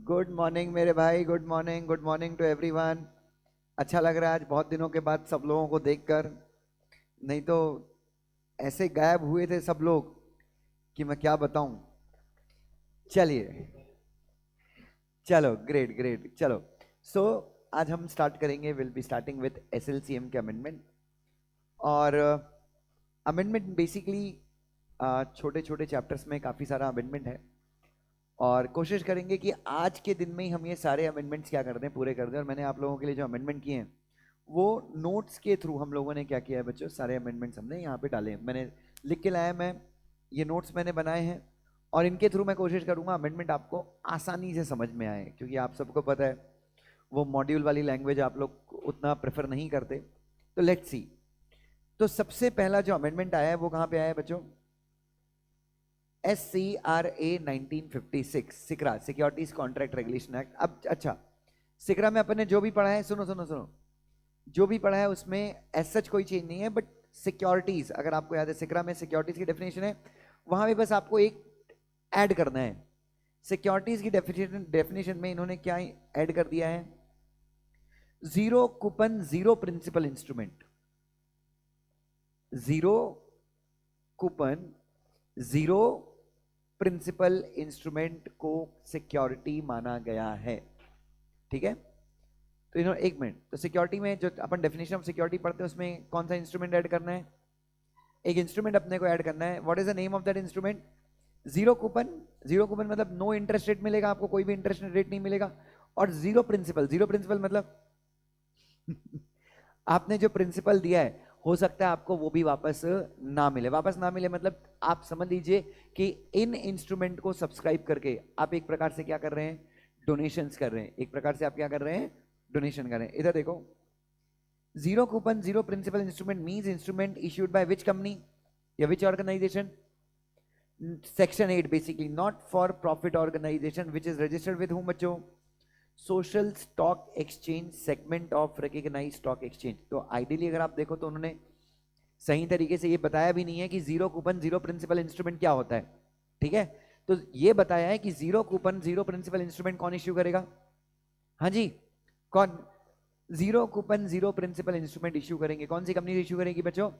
Good morning मेरे भाई, good morning to everyone. अच्छा लग रहा है आज बहुत दिनों के बाद सब लोगों को देखकर। नहीं तो ऐसे गायब हुए थे सब लोग कि मैं क्या बताऊं। चलिए, चलो, ग्रेट ग्रेट, चलो। सो आज हम स्टार्ट करेंगे, विल बी स्टार्टिंग विद एसएलसीएम के अमेंडमेंट। और अमेंडमेंट बेसिकली छोटे छोटे चैप्टर्स में काफ़ी सारा अमेंडमेंट है। और कोशिश करेंगे कि आज के दिन में ही हम ये सारे अमेंडमेंट्स क्या कर दें, पूरे कर दें। और मैंने आप लोगों के लिए जो अमेंडमेंट किए हैं वो नोट्स के थ्रू हम लोगों ने क्या किया है बच्चों, सारे अमेंडमेंट्स हमने यहाँ पे डाले हैं। मैंने लिख के लाया, मैं ये नोट्स मैंने बनाए हैं। और इनके थ्रू मैं कोशिश करूँगा अमेंडमेंट आपको आसानी से समझ में आए, क्योंकि आप सबको पता है वो मॉड्यूल वाली लैंग्वेज आप लोग उतना प्रेफर नहीं करते। तो लेट्स सी। तो सबसे पहला जो अमेंडमेंट आया है वो कहाँ पे आया है बच्चों? SCRA 1956, SCRA, securities contract regulation act. अब अच्छा, सिकरा में अपन ने जो भी पढ़ा है, सुनो सुनो सुनो, जो भी पढ़ा है उसमें एज सच कोई चेंज नहीं है। बट सिक्योरिटीज, अगर आपको याद है सिकरा में सिक्योरिटीज की डेफिनेशन है, वहां भी बस आपको एक ऐड करना है। सिक्योरिटीज की डेफिनेशन डेफिनेशन में इन्होंने क्या ऐड कर दिया है? Zero coupon zero principal instrument. Zero coupon zero principal instrument को सिक्योरिटी माना गया है। ठीक है? तो इन्होंने, एक मिनट, तो सिक्योरिटी में जो अपन डेफिनेशन ऑफ सिक्योरिटी पढ़ते हैं उसमें कौन सा इंस्ट्रूमेंट ऐड करना है? एक इंस्ट्रूमेंट अपने को ऐड करना है। What is the name of that instrument? Zero coupon. Zero coupon मतलब नो इंटरेस्ट रेट मिलेगा आपको, कोई भी इंटरेस्ट रेट नहीं मिलेगा। और जीरो प्रिंसिपल, जीरो प्रिंसिपल मतलब आपने जो प्रिंसिपल दिया है हो सकता है आपको वो भी वापस ना मिले। वापस ना मिले मतलब आप समझ लीजिए कि इन इंस्ट्रूमेंट को सब्सक्राइब करके आप एक प्रकार से क्या कर रहे हैं? डोनेशंस कर रहे हैं। एक प्रकार से आप क्या कर रहे हैं? डोनेशन कर रहे हैं। इधर देखो, zero coupon zero principal instrument means instrument issued by which company या which organisation? Section 8 basically, not for profit organisation which is registered with whom बच्चों? Social stock exchange segment of recognised stock exchange. तो ideally अगर आप देखो तो उन्होंने सही तरीके से ये बताया भी नहीं है कि zero coupon zero principal instrument क्या होता है। ठीक है? तो ये बताया है कि zero coupon zero principal instrument कौन इश्यू करेगा? हाँ जी, कौन? Zero coupon zero principal instrument issue करेंगे कौन सी कंपनी इश्यू करेगी बच्चों?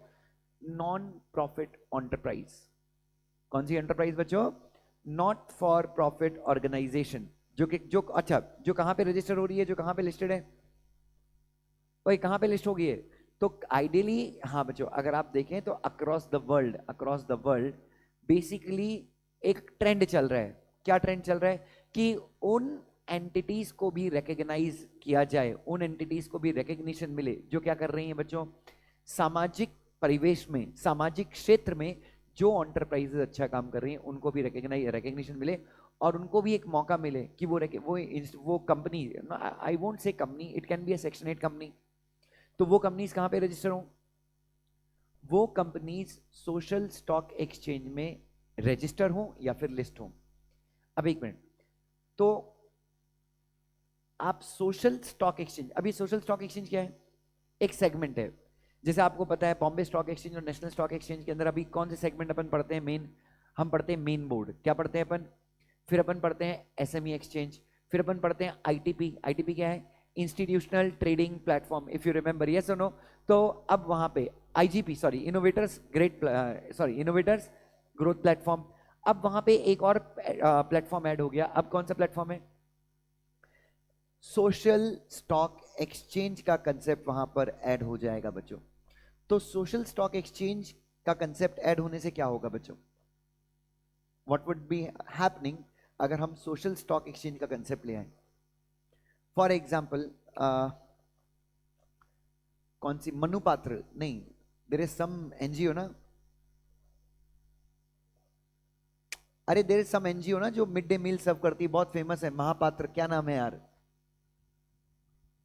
Non profit enterprise. कौन सी एंटरप्राइज बच्चों? Not for profit organisation. जो कि जो अच्छा, जो कहां पे रजिस्टर हो रही है, जो कहां पे लिस्टेड है, भाई कहां पे लिस्ट होगी है? तो आइडियली हाँ बच्चों, अगर आप देखें तो across the world, across the world basically एक ट्रेंड चल रहा है। क्या ट्रेंड चल रहा है? कि उन एंटिटीज को भी रिकॉग्नाइज किया जाए, उन एंटिटीज को भी रिकॉग्निशन मिले जो क्या कर रही हैं बच्चों? सामाजिक परिवेश में, सामाजिक क्षेत्र में जो एंटरप्राइजेस अच्छा काम कर रही हैं उनको भी रिकॉग्निशन मिले। और उनको भी एक मौका मिले कि वो company, I won't say company, it can be a section 8 company. तो वो कंपनीज कहां पे रजिस्टर हो? वो कंपनीज सोशल स्टॉक एक्सचेंज में रजिस्टर हो या फिर लिस्ट हो। अब एक मिनट, तो आप सोशल स्टॉक एक्सचेंज, अभी सोशल स्टॉक एक्सचेंज क्या है? एक सेगमेंट है। जैसे आपको पता है बॉम्बे स्टॉक एक्सचेंज और नेशनल स्टॉक एक्सचेंज के अंदर अभी कौन से सेगमेंट अपन पढ़ते हैं? मेन, हम पढ़ते हैं मेन बोर्ड। क्या पढ़ते हैं अपन? फिर अपन पढ़ते हैं एसएमई एक्सचेंज, फिर अपन पढ़ते हैं आईटीपी। आईटीपी क्या है? Institutional trading platform, if you remember, yes और नो? तो अब वहां पे IGP, sorry, innovators great, sorry, innovators growth platform. अब वहां पे एक और प्लेटफॉर्म ऐड हो गया। अब कौन सा प्लेटफॉर्म है? सोशल स्टॉक एक्सचेंज का कंसेप्ट वहां पर ऐड हो जाएगा बच्चों। तो सोशल स्टॉक एक्सचेंज का कंसेप्ट ऐड होने से क्या होगा बच्चों? व्हाट वुड बी हैपनिंग अगर हम सोशल स्टॉक एक्सचेंज का कंसेप्ट ले आए? फॉर एग्जाम्पल, कौन सी मनुपात्र, नहीं, देयर इज सम एनजीओ ना, अरे देयर इज सम एनजीओ ना जो मिड डे मील सर्व करती है, बहुत फेमस है, महापात्र, क्या नाम है यार?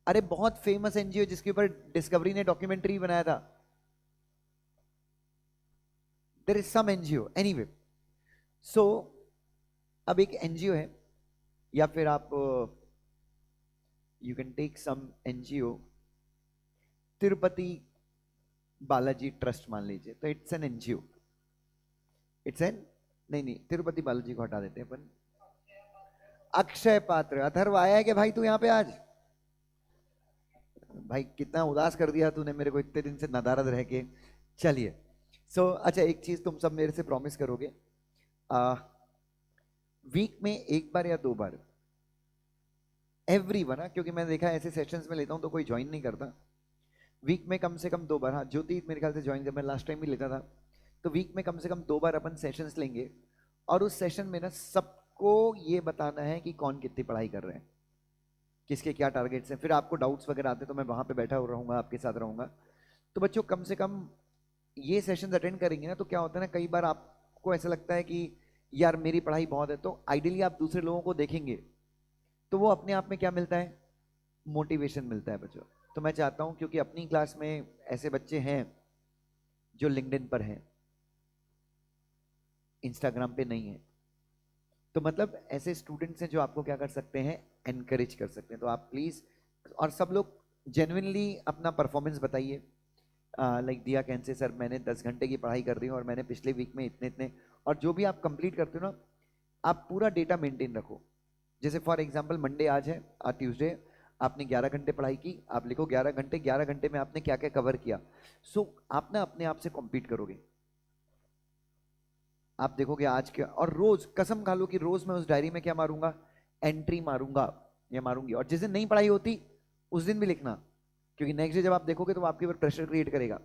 अरे बहुत फेमस एनजीओ जिसके ऊपर डिस्कवरी ने डॉक्यूमेंट्री बनाया था। There is some NGO, anyway. So अब एक एनजीओ है, या फिर आप you can take some NGO, Tirupati Balaji trust मान लीजिए, तो it's an NGO, it's an, नहीं नहीं, तिरुपति बालाजी को हटा देते हैं अपन। अक्षय पात्र। अथर्व आया है कि भाई तू यहाँ पे आज? भाई कितना उदास कर दिया तूने मेरे को इतने दिन से नदारद रह के। चलिए अच्छा एक चीज तुम सब मेरे से प्रॉमिस करोगे, वीक में एक बार या 2 बार एवरीवन, क्योंकि मैंने देखा है ऐसे सेशंस में लेता हूं तो कोई ज्वाइन नहीं करता, वीक में कम से कम 2 बार, हाँ ज्योति मेरे ख्याल से ज्वाइन कर, मैं लास्ट टाइम भी लेता था, तो वीक में कम से कम 2 बार अपन सेशंस लेंगे और उस सेशन में ना सबको ये बताना है कि कौन कितनी पढ़ाई कर रहे हैं, किसके क्या टारगेट्स हैं। फिर आपको डाउट्स वगैरह आते तो मैं वहां पे बैठा रहूंगा, आपके साथ रहूंगा। तो बच्चों कम से कम ये सेशंस अटेंड करेंगे ना, तो क्या होता है ना, कई बार आपको ऐसा लगता है कि यार मेरी पढ़ाई बहुत है, तो आइडियली आप दूसरे लोगों को देखेंगे तो वो अपने आप में क्या मिलता है, मोटिवेशन मिलता है बच्चों। तो मैं चाहता हूं, क्योंकि अपनी क्लास में ऐसे बच्चे हैं जो लिंक्डइन पर हैं, इंस्टाग्राम पे नहीं है, तो मतलब ऐसे स्टूडेंट्स हैं जो आपको क्या कर सकते हैं, एनकरेज कर सकते हैं। तो आप प्लीज, और सब लोग जेन्युइनली अपना परफॉर्मेंस बताइए। लाइक दिया कैन से सर मैंने 10 घंटे की पढ़ाई कर रही हूँ और मैंने पिछले वीक में इतने इतने, और जो भी आप कंप्लीट करते हो ना, आप पूरा डेटा मेंटेन रखो। जैसे फॉर एग्जांपल मंडे आज है, ट्यूसडे आपने 11 घंटे पढ़ाई की, आप लिखो 11 घंटे में आपने क्या क्या कवर किया। सो आप ना अपने आप से कॉम्पीट करोगे, आप देखोगे आज के, और रोज कसम खा लो कि रोज मैं उस डायरी में क्या मारूंगा, एंट्री मारूंगा या मारूंगी। और जिस दिन नहीं पढ़ाई होती उस दिन भी लिखना, क्योंकि नेक्स्ट डे जब आप देखोगे तो वो आपके ऊपर प्रेशर क्रिएट करेगा।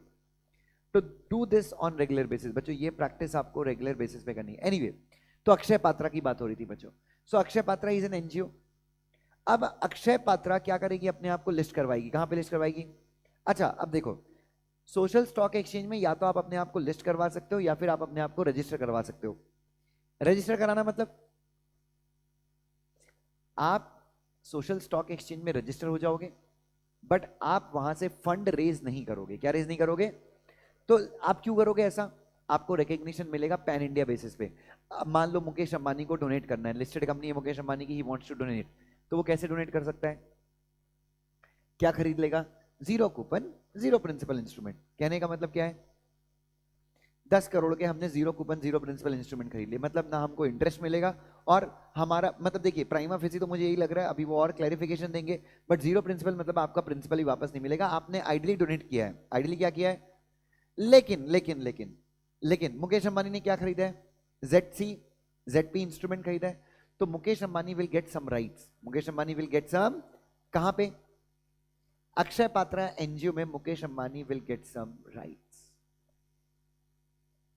तो do this on regular basis बच्चों, ये प्रैक्टिस आपको रेगुलर बेसिस पे करनी है। एनीवे, तो अक्षय पात्रा की बात हो रही थी बच्चों। So Akshaya Patra is an NGO. अब अक्षय पात्रा क्या करेगी, अपने आप को लिस्ट करवाएगी। कहां पे लिस्ट करवाएगी? अच्छा अब देखो, सोशल स्टॉक एक्सचेंज में या तो आप अपने आप को लिस्ट करवा सकते हो या फिर आप अपने आप को रजिस्टर करवा सकते हो। रजिस्टर कराना मतलब आप सोशल स्टॉक एक्सचेंज में रजिस्टर हो जाओगे, बट आप वहां से फंड रेज नहीं करोगे। क्या रेज नहीं करोगे? तो आप क्यों करोगे ऐसा? आपको रिकग्निशन मिलेगा पैन इंडिया बेसिस पे। अब मान लो मुकेश अंबानी को डोनेट करना है, लिस्टेड कंपनी है मुकेश अंबानी की, ही वांट्स टू डोनेट, तो वो कैसे डोनेट कर सकता है? क्या खरीद लेगा? Zero coupon zero principal instrument. कहने का मतलब क्या है? 10 करोड़ के हमने zero coupon zero principal instrument खरीद लिए, मतलब ना हमको इंटरेस्ट मिलेगा और हमारा मतलब, देखिए प्राइमा फेसी तो मुझे यही लग रहा है, अभी वो और क्लैरिफिकेशन देंगे, बट जीरो प्रिंसिपल मतलब आपका प्रिंसिपल ही वापस नहीं मिलेगा। आपने आइडियली डोनेट किया है, आइडियली क्या किया है, लेकिन लेकिन लेकिन लेकिन मुकेश अंबानी ने क्या खरीदा है? जेडपी इंस्ट्रूमेंट खरीदा है। तो Mukesh Ambani will get some rights, Mukesh Ambani will get some, कहां पे? अक्षय पात्रा एनजीओ में Mukesh Ambani will get some rights.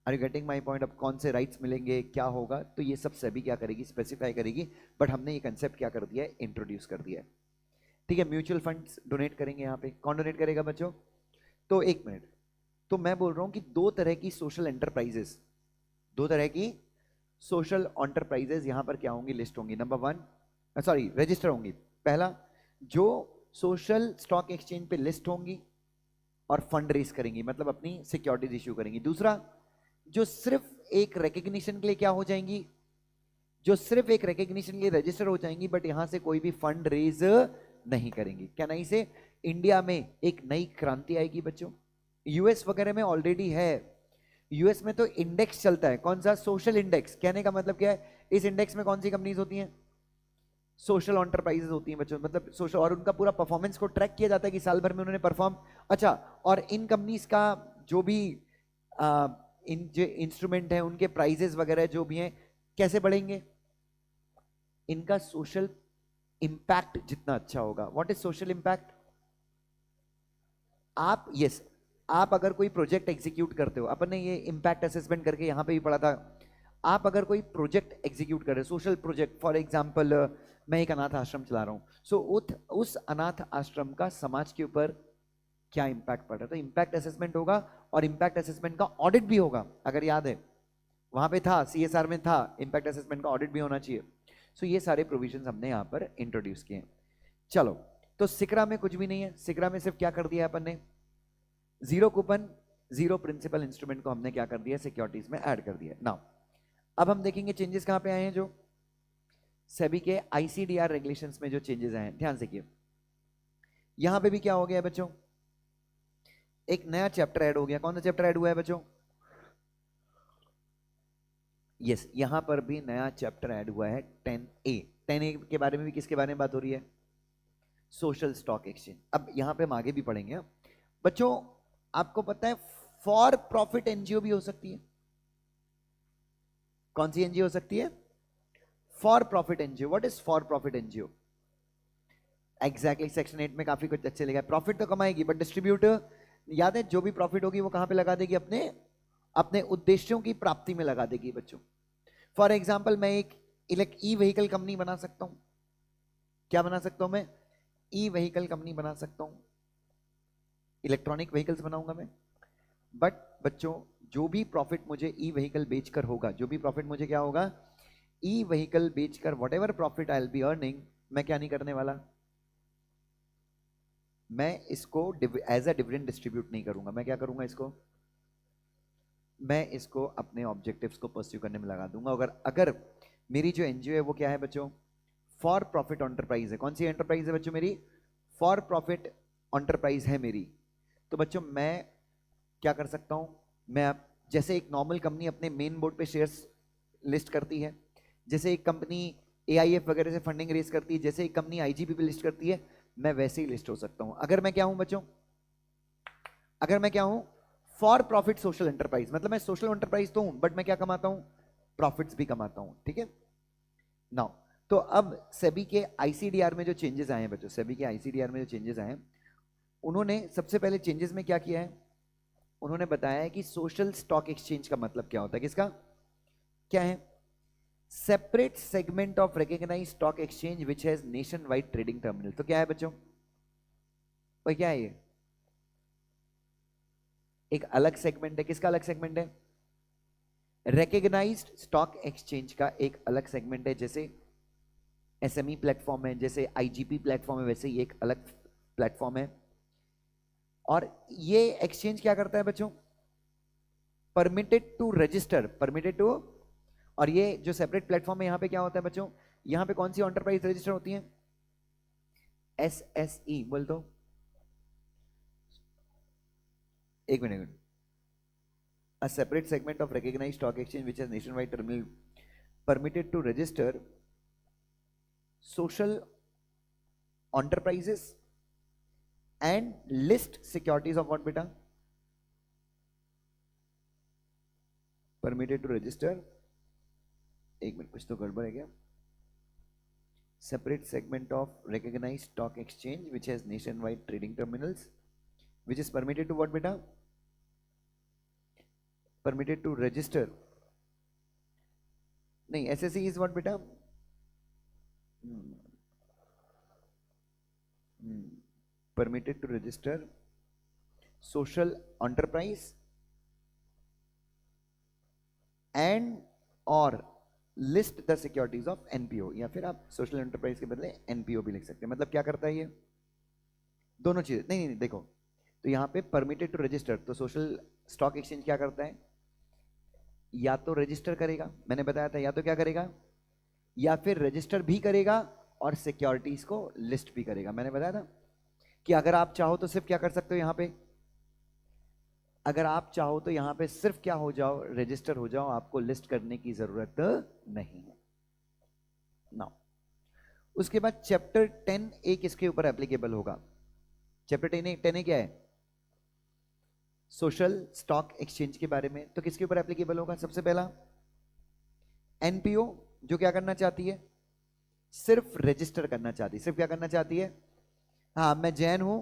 Are you getting my point? अब कौन से राइट्स मिलेंगे, क्या होगा, तो ये सब सभी क्या करेगी, स्पेसिफाई करेगी। बट हमने ये कंसेप्ट क्या कर दिया है, इंट्रोड्यूस कर दिया है। ठीक है, म्यूचुअल फंड्स डोनेट करेंगे यहाँ पे, कौन डोनेट करेगा बच्चों? तो एक मिनट, तो मैं बोल रहा हूं कि दो तरह की सोशल एंटरप्राइजेस, दो तरह की सोशल एंटरप्राइजेस यहां पर क्या होंगी, लिस्ट होंगी। नंबर 1, सॉरी रजिस्टर होंगी। पहला, जो सोशल स्टॉक एक्सचेंज पे लिस्ट होंगी और फंड रेस करेंगी, मतलब अपनी सिक्योरिटीज इश्यू करेंगी। दूसरा, जो सिर्फ एक रिकग्निशन के लिए क्या हो जाएंगी, जो सिर्फ एक रिकग्निशन के लिए रजिस्टर हो जाएंगी, बट यहां से कोई भी फंड रेज नहीं करेंगी। क्या नहीं से इंडिया में एक नई क्रांति आएगी बच्चों। यूएस वगैरह में ऑलरेडी है, यूएस में तो इंडेक्स चलता है, कौन सा? Social index. कहने का मतलब क्या है, इस इंडेक्स में कौन सी कंपनीज होती हैं? सोशल एंटरप्राइजेस होती हैं बच्चों, मतलब सोशल, और उनका पूरा परफॉर्मेंस को ट्रैक किया जाता है कि साल भर में उन्होंने परफॉर्म। अच्छा, और इन कंपनीज का जो भी इन जो इंस्ट्रूमेंट है उनके प्राइजेस वगैरह जो भी हैं, कैसे बढ़ेंगे? इनका सोशल इंपैक्ट जितना अच्छा होगा। What is social impact? आप यस, आप अगर कोई प्रोजेक्ट एग्जीक्यूट करते हो, अपन ने ये इंपैक्ट असेसमेंट करके यहां पे भी पढ़ा था, आप अगर कोई प्रोजेक्ट एग्जीक्यूट कर रहे हो, सोशल प्रोजेक्ट, फॉर एग्जांपल मैं एक अनाथ आश्रम चला रहा हूं, सो उस अनाथ आश्रम का समाज के ऊपर क्या इंपैक्ट पड़ रहा है, तो इंपैक्ट असेसमेंट होगा और इंपैक्ट असेसमेंट का ऑडिट भी होगा। अगर याद है वहां पे था, सीएसआर में था, इंपैक्ट असेसमेंट का ऑडिट भी होना चाहिए। सो ये सारे प्रोविजंस हमने यहां पर इंट्रोड्यूस किए हैं। चलो, तो सिकरा में कुछ भी नहीं है, सिकरा में सिर्फ क्या कर दिया अपन ने, zero coupon zero principal instrument को हमने क्या कर दिया, सिक्योरिटीज में ऐड कर दिया। नाउ अब हम देखेंगे चेंजेस कहां पे आए हैं, जो सेबी के आईसीडीआर रेगुलेशंस में जो चेंजेस आए हैं, ध्यान से किए। यहां पे भी क्या हो गया है बच्चों, एक नया चैप्टर ऐड हो गया। कौन सा चैप्टर ऐड हुआ है बच्चों? यस, यहां पर भी नया चैप्टर ऐड हुआ है 10A। 10A के बारे में भी किसके बारे में बात हो रही है? Social stock exchange. अब यहां पे हम आगे भी पढ़ेंगे बच्चों। आपको पता है फॉर प्रॉफिट एनजीओ भी हो सकती है। कौन सी एनजीओ हो सकती है? For profit NGO. What is for profit NGO? Exactly section 8 में काफी कुछ अच्छे लिखा है। प्रॉफिट तो कमाएगी बट डिस्ट्रीब्यूटर, याद है, जो भी प्रॉफिट होगी वो कहां पे लगा देगी? अपने अपने उद्देश्यों की प्राप्ति में लगा देगी बच्चों। फॉर एग्जाम्पल मैं एक ई व्हीकल कंपनी बना सकता हूं। क्या बना सकता हूं मैं? ई व्हीकल कंपनी बना सकता हूं, इलेक्ट्रॉनिक व्हीकल्स बनाऊंगा मैं। बट बच्चों जो भी प्रॉफिट मुझे ई व्हीकल बेचकर होगा, जो भी प्रॉफिट मुझे क्या होगा ई व्हीकल बेचकर, what ever profit I will be earning, मैं क्या नहीं करने वाला, मैं इसको एज अ डिविडेंड डिस्ट्रीब्यूट नहीं करूंगा। मैं क्या करूंगा इसको, मैं इसको अपने ऑब्जेक्टिव्स को परस्यू करने में लगा दूंगा। अगर मेरी जो एनजीओ है वो क्या है बच्चों? फॉर प्रॉफिट एंटरप्राइज है। कौन सी एंटरप्राइज है बच्चों? मेरी फॉर प्रॉफिट एंटरप्राइज है मेरी। तो बच्चों मैं क्या कर सकता हूं, मैं जैसे एक नॉर्मल कंपनी अपने मेन बोर्ड पे शेयर्स लिस्ट करती है, जैसे एक कंपनी एआईएफ वगैरह से फंडिंग रेज करती है, जैसे एक कंपनी आईजीपी पे लिस्ट करती है, मैं वैसे ही लिस्ट हो सकता हूं। अगर मैं क्या हूं बच्चों? अगर मैं क्या हूं? For profit social enterprise. मतलब मैं सोशल एंटरप्राइज तो हूं बट मैं क्या कमाता हूं? प्रॉफिट्स भी कमाता हूं। ठीक है नाउ, तो अब सेबी के आईसीडीआर में जो चेंजेस आए हैं बच्चों, सेबी के आईसीडीआर में जो चेंजेस आए हैं, उन्होंने सबसे पहले चेंजेस में क्या किया है? उन्होंने बताया है कि सोशल स्टॉक एक्सचेंज का मतलब क्या होता है। किसका? क्या है? Separate segment of recognised stock exchange which has nation wide trading terminal. तो क्या है बच्चों? भाई क्या है ये? एक अलग सेगमेंट है। किसका अलग सेगमेंट है? रिकॉग्नाइज्ड स्टॉक एक्सचेंज का एक अलग सेगमेंट है। जैसे एसएमई प्लेटफॉर्म है, जैसे आईजीपी प्लेटफॉर्म है, वैसे ही एक अलग प्लेटफॉर्म है। और ये एक्सचेंज क्या करता है बच्चों? Permitted to register, permitted to, और ये जो सेपरेट प्लेटफॉर्म है यहां पे क्या होता है बच्चों? यहां पे कौन सी एंटरप्राइज रजिस्टर होती है? एसएसई बोल दो। एक minute. A separate segment of recognized stock exchange which has nationwide terminal permitted to register social enterprises and list securities of what beta? Permitted to register, एक मिनट कुछ तो गड़बड़ है क्या? Separate segment of recognized stock exchange which has nationwide trading terminals which is permitted to what beta? Permitted to register, नहीं, SSC is what बेटा? Permitted to register social enterprise and और list the securities of NPO, या फिर आप social enterprise के बदले NPO भी लिख सकते हैं। मतलब क्या करता है ये? दोनों चीजें। नहीं नहीं देखो, तो यहां पे परमिटेड टू रजिस्टर, तो सोशल स्टॉक एक्सचेंज क्या करता है? या तो रजिस्टर करेगा, मैंने बताया था, या तो क्या करेगा, या फिर रजिस्टर भी करेगा और सिक्योरिटीज को लिस्ट भी करेगा। मैंने बताया था कि अगर आप चाहो तो सिर्फ क्या कर सकते हो यहां पे, अगर आप चाहो तो यहां पे सिर्फ क्या हो जाओ, रजिस्टर हो जाओ, आपको लिस्ट करने की जरूरत नहीं है। नाउ उसके बाद चैप्टर 10A किसके ऊपर एप्लीकेबल होगा? चैप्टर 10A क्या है? सोशल स्टॉक एक्सचेंज के बारे में। तो किसके ऊपर एप्लीकेबल होगा? सबसे पहला एनपीओ, जो क्या करना चाहती है? सिर्फ रजिस्टर करना चाहती है। सिर्फ क्या करना चाहती है? हाँ, मैं जैन हूं,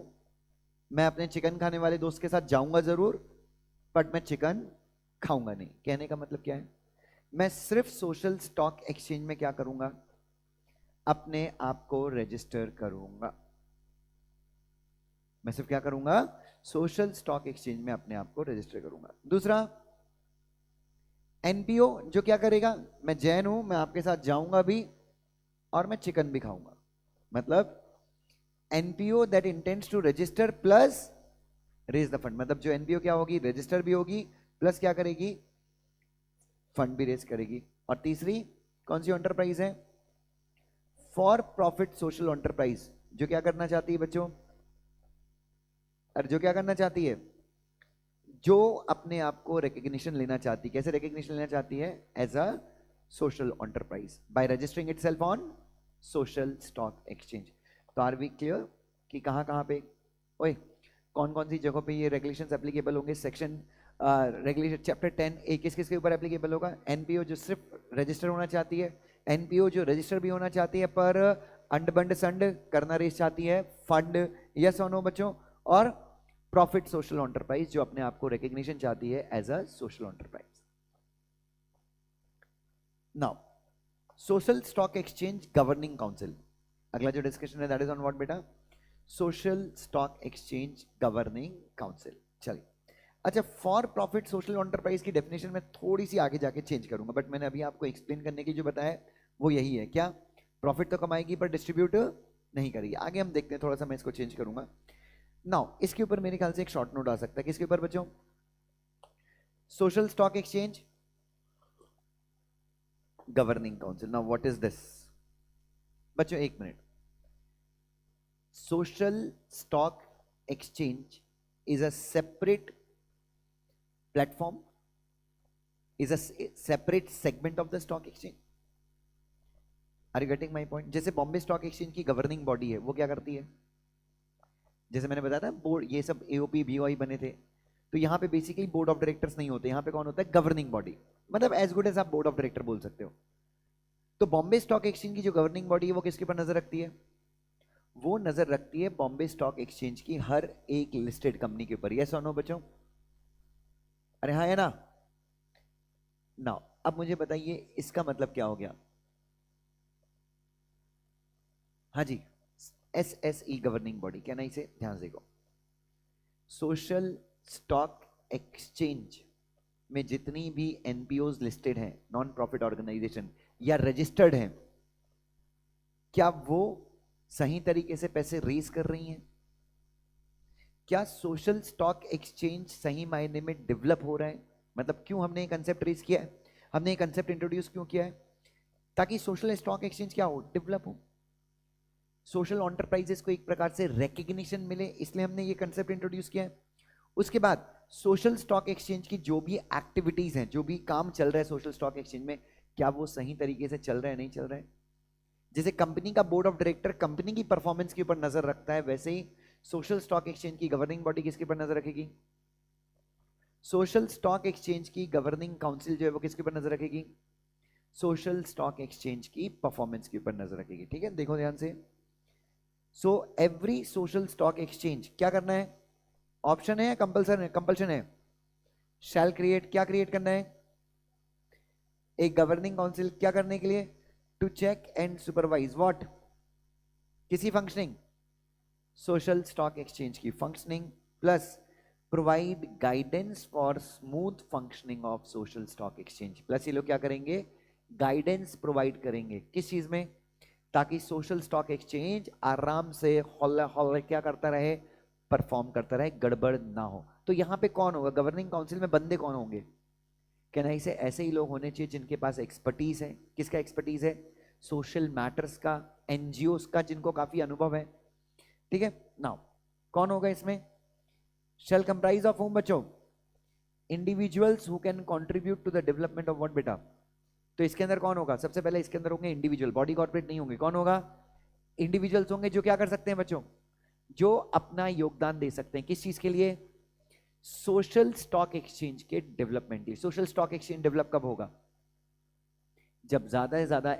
मैं अपने चिकन खाने वाले दोस्त के साथ जाऊंगा जरूर, बट मैं चिकन खाऊंगा नहीं। कहने का मतलब क्या है? मैं सिर्फ सोशल स्टॉक एक्सचेंज में क्या करूंगा? अपने आप को रजिस्टर करूंगा। मैं सिर्फ क्या करूंगा? सोशल स्टॉक एक्सचेंज में अपने आप को रजिस्टर करूंगा। दूसरा एनपीओ, जो क्या करेगा? मैं जैन हूं, मैं आपके साथ जाऊंगा भी और मैं चिकन भी खाऊंगा। मतलब NPO that intends to register plus raise the fund. मतलब जो एनपीओ क्या होगी? रजिस्टर भी होगी प्लस क्या करेगी? फंड भी रेज करेगी। और तीसरी कौन सी एंटरप्राइज है? फॉर प्रॉफिट सोशल एंटरप्राइज, जो क्या करना चाहती है बच्चों? अरे जो क्या करना चाहती है? जो अपने आप को रिकॉग्निशन लेना चाहती है। कैसे रिकॉग्निशन लेना चाहती है? As a social enterprise, by registering itself on social stock exchange. तो आर वी क्लियर कि कहाँ कहाँ पे, ओए कौन कौन सी जगहों पे ये रेगुलेशंस एप्लीकेबल होंगे? सेक्शन रेगुलेशन चैप्टर 10 ए किस किस के ऊपर एप्लीकेबल होगा? एनपीओ जो सिर्फ रजिस्टर होना चाहती है, एनपीओ जो रजिस्टर भी होना चाहती है पर अंड बंड संड करना रेस चाहती है, फंड, यस और नो बच्चों, और प्रॉफिट सोशल एंटरप्राइज जो अपने आप को रिकग्निशन चाहती है as a social enterprise. Now social stock exchange governing council, अगला जो डिस्कशन है दैट इज ऑन व्हाट बेटा? Social stock exchange governing council. चलिए, अच्छा, फॉर प्रॉफिट सोशल एंटरप्राइज की डेफिनेशन में थोड़ी सी आगे जाके चेंज करूंगा, बट मैंने अभी आपको एक्सप्लेन करने की जो बताया वो यही है। क्या? प्रॉफिट तो कमाएगी पर डिस्ट्रीब्यूट नहीं करेगी। आगे हम देखते हैं, थोड़ा सा मैं इसको चेंज करूंगा। नाउ इसके ऊपर मेरे ख्याल से एक शॉर्ट नोट आ सकता है। किसके ऊपर बच्चों? Social stock exchange governing council. Now what is this बच्चों? एक minute. Social stock exchange is a separate platform, is a separate segment of the stock exchange. Are you getting my point? जैसे Bombay stock exchange की governing body है, वो क्या करती है? जैसे मैंने बताया था बोर्ड, ये सब एओपी बीओआई बने थे, तो यहाँ पे बेसिकली बोर्ड ऑफ डायरेक्टर्स नहीं होते, यहाँ पे कौन होता है? गवर्निंग बॉडी, मतलब एज गुड एज आप बोर्ड ऑफ डायरेक्टर बोल सकते हो। तो बॉम्बे स्टॉक एक्सचेंज की जो गवर्निंग बॉडी है वो किसके ऊपर नजर रखती है? वो नजर रखती है बॉम्बे स्टॉक एक्सचेंज की हर एक लिस्टेड कंपनी के ऊपर। यस और नो बच्चों? अरे हाँ है ना? नाउ अब मुझे बताइए इसका मतलब क्या हो गया? हाँ जी, एसएसई गवर्निंग बॉडी, कहना इसे ध्यान से देखो। सोशल स्टॉक एक्सचेंज में जितनी भी एनपीओज लिस्टेड हैं, नॉन प्रॉफिट ऑर्गेनाइजेशन या रजिस्टर्ड हैं, क्या वो सही तरीके से पैसे रेज कर रही हैं? क्या सोशल स्टॉक एक्सचेंज सही मायने में डेवलप हो रहा है? मतलब क्यों हमने ये कंसेप्ट रेज किया है, हमने ये कंसेप्ट इंट्रोड्यूस क्यों किया है? ताकि सोशल स्टॉक एक्सचेंज क्या हो? डेवलप हो, सोशल एंटरप्राइजेस को एक प्रकार से रिकग्निशन मिले, इसलिए हमने ये कंसेप्ट इंट्रोड्यूस किया है। उसके बाद सोशल स्टॉक एक्सचेंज की जो भी एक्टिविटीज हैं, जो भी काम चल रहा है सोशल स्टॉक एक्सचेंज में, क्या वो सही तरीके से चल रहा है, नहीं चल रहा है? जैसे कंपनी का बोर्ड ऑफ डायरेक्टर कंपनी की परफॉर्मेंस के ऊपर नजर रखता है, वैसे ही सोशल स्टॉक एक्सचेंज की गवर्निंग बॉडी किसके ऊपर नजर रखेगी? सोशल स्टॉक एक्सचेंज की गवर्निंग काउंसिल जो है वो किसके ऊपर नजर रखेगी? सोशल स्टॉक एक्सचेंज की परफॉर्मेंस के ऊपर नजर रखेगी। ठीक है, देखो ध्यान से। So every social stock exchange क्या करना है? ऑप्शन है या कंपल्सन है? कंपल्शन है। शैल क्रिएट, क्या क्रिएट करना है? एक गवर्निंग काउंसिल, क्या करने के लिए? To check and supervise what? किसी फंक्शनिंग, सोशल स्टॉक एक्सचेंज की functioning, plus provide guidance for smooth functioning of social stock exchange. Plus ये लोग क्या करेंगे? गाइडेंस प्रोवाइड करेंगे किस चीज में? ताकि सोशल स्टॉक एक्सचेंज आराम से हौले हौले क्या करता रहे? परफॉर्म करता रहे, गड़बड़ ना हो। तो यहां पे कौन होगा गवर्निंग काउंसिल में? बंदे कौन होंगे? कहना इसे ऐसे ही लोग होने चाहिए जिनके पास एक्सपर्टीज है। किसका एक्सपर्टीज है? सोशल मैटर्स का, एनजीओस का, जिनको काफी अनुभव है। ठीक है, नाउ कौन होगा इसमें? शैल कंप्राइज ऑफ होम बच्चों? Individuals who can contribute to the development of what बेटा? तो इसके अंदर कौन होगा? सबसे पहले इसके अंदर होंगे इंडिविजुअल, बॉडी कॉर्पोरेट नहीं होंगे। कौन होगा? इंडिविजुअल्स होंगे जो क्या कर सकते हैं बच्चों? जो अपना योगदान दे सकते हैं किस चीज के लिए? सोशल स्टॉक एक्सचेंज के डेवलपमेंट के लिए। सोशल स्टॉक एक्सचेंज डेवलप कब होगा? जब ज्यादा से ज्यादा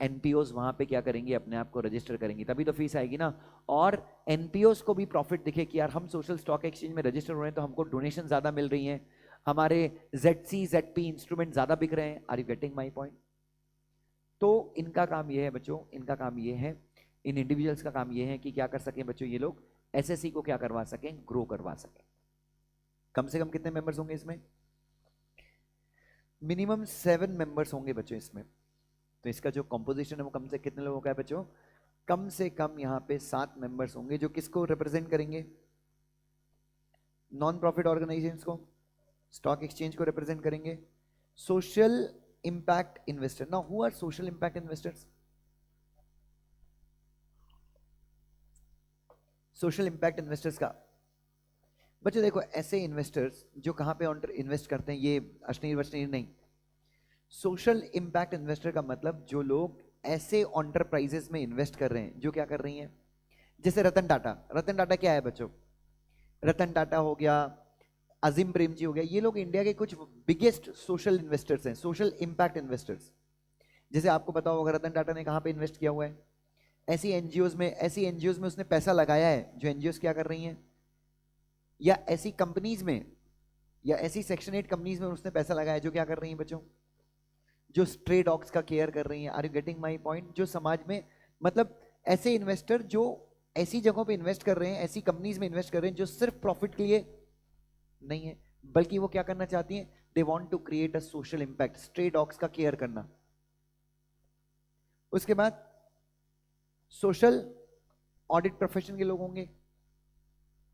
एनपीओस वहां पे क्या करेंगे? अपने आप को रजिस्टर करेंगे, तभी तो फीस आएगी ना। और एनपीओस को भी प्रॉफिट दिखे कि यार हम सोशल स्टॉक एक्सचेंज में रजिस्टर हो रहे हैं तो हमको डोनेशन ज्यादा मिल रही हैं, हमारे ZC ZP इंस्ट्रूमेंट ज्यादा बिक रहे हैं। Are you getting my point? तो इनका काम ये है बच्चों, इनका काम ये है, इन इंडिविजुअल्स का काम ये है कि क्या कर सकें बच्चों? ये लोग एसएससी को क्या करवा सकें? ग्रो करवा सकें। कम से कम कितने मेंबर्स होंगे इसमें? मिनिमम 7 मेंबर्स होंगे बच्चों इसमें। तो इसका जो कंपोजिशन है वो कम से कितने लोगों का है बच्चों? कम से कम यहाँ पे 7 मेंबर्स होंगे जो किसको रिप्रेजेंट करेंगे? नॉन प्रॉफिट ऑर्गेनाइजेशंस को, स्टॉक एक्सचेंज को रिप्रेजेंट करेंगे। Social impact investor. Now who are social impact investors? Social impact investors का बच्चों देखो, ऐसे इन्वेस्टर्स जो कहां पे इन्वेस्ट करते हैं, ये अश्नीर वश्नीर नहीं। सोशल इम्पैक्ट इन्वेस्टर का मतलब जो लोग ऐसे एंटरप्राइजेस में इन्वेस्ट कर रहे हैं जो क्या कर रही हैं, जैसे रतन टाटा। रतन टाटा क्या है बच्चों? रतन टाटा हो गया, अजीम प्रेमजी हो गया, ये लोग इंडिया के कुछ बिगेस्ट सोशल इन्वेस्टर्स हैं, सोशल इंपैक्ट इन्वेस्टर्स। जैसे आपको पता होगा रतन टाटा ने कहां पे इन्वेस्ट किया हुआ है, ऐसी एनजीओज में उसने पैसा लगाया है जो एनजीओज क्या कर रही हैं, या ऐसी कंपनीज में, या ऐसी सेक्शन 8 कंपनीज में उसने पैसा लगाया है जो क्या कर रही हैं बच्चों, जो स्ट्रे डॉग्स का केयर कर रही हैं। Are you getting my point? जो समाज में, मतलब ऐसे इन्वेस्टर जो ऐसी जगहों पे इन्वेस्ट कर रहे हैं, ऐसी कंपनीज में इन्वेस्ट कर रहे हैं जो सिर्फ प्रॉफिट के लिए नहीं है, बल्कि वो क्या करना चाहती हैं, they want to create a social impact, stray dogs का केयर करना। उसके बाद सोशल ऑडिट प्रोफेशन के लोग होंगे।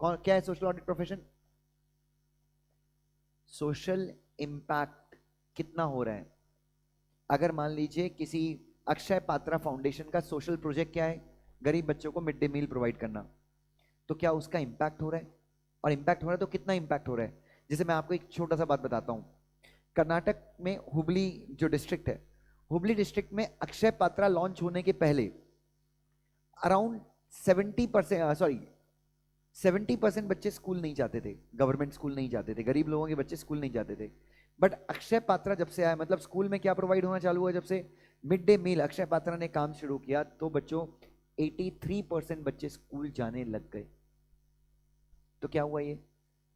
कौन क्या है social audit profession? Social impact कितना हो रहा है। अगर मान लीजिए किसी अक्षय पात्रा फाउंडेशन का सोशल प्रोजेक्ट क्या है, गरीब बच्चों को मिड डे मील प्रोवाइड करना, तो क्या उसका इंपैक्ट हो रहा है? और इंपैक्ट हो रहा है तो कितना इंपैक्ट हो रहा है? जैसे मैं आपको एक छोटा सा बात बताता हूं, कर्नाटक में हुबली जो डिस्ट्रिक्ट है, हुबली डिस्ट्रिक्ट में अक्षय पात्रा लॉन्च होने के पहले अराउंड 70% बच्चे स्कूल नहीं जाते थे, गवर्नमेंट स्कूल नहीं जाते थे, गरीब लोगों के बच्चे स्कूल नहीं जाते थे। बट अक्षय पात्रा जब से आया, मतलब स्कूल में क्या प्रोवाइड होना चालू हुआ, जब से mid day meal Akshaya Patra ने काम शुरू किया, तो बच्चों 83% बच्चे स्कूल जाने लग गए। तो क्या हुआ ये?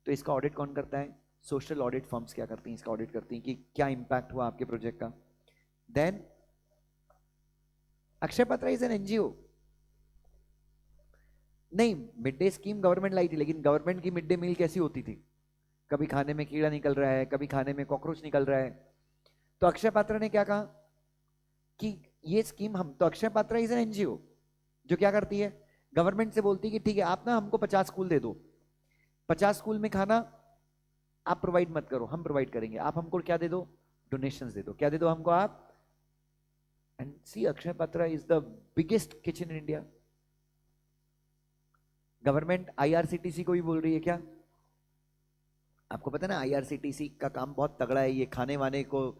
तो इसका ऑडिट कौन करता है? सोशल ऑडिट फर्म्स क्या करती हैं, इसका ऑडिट करती हैं कि क्या इंपैक्ट हुआ आपके प्रोजेक्ट का। Then Akshaya Patra is an NGO. नहीं, मिड डे स्कीम गवर्नमेंट लाई थी, लेकिन गवर्नमेंट की मिड डे मील कैसी होती थी, कभी खाने में कीड़ा निकल रहा है, कभी खाने में कॉकरोच निकल रहा है। तो अक्षय पात्रा ने क्या कहा कि ये स्कीम हम, तो Akshay Patra is an NGO जो क्या करती है, गवर्नमेंट से बोलती है कि ठीक है आप ना हमको 50 स्कूल दे दो, 50 स्कूल में खाना आप प्रोवाइड मत करो, हम प्रोवाइड करेंगे, आप हमको क्या दे दो, डोनेशंस दे दो, क्या दे दो हमको आप। And see Akshaya Patra is the biggest kitchen in India. Government IRCTC को भी बोल रही है क्या? आपको पता है ना आईआरसीटीसी का काम बहुत तगड़ा है, ये खाने वाने को,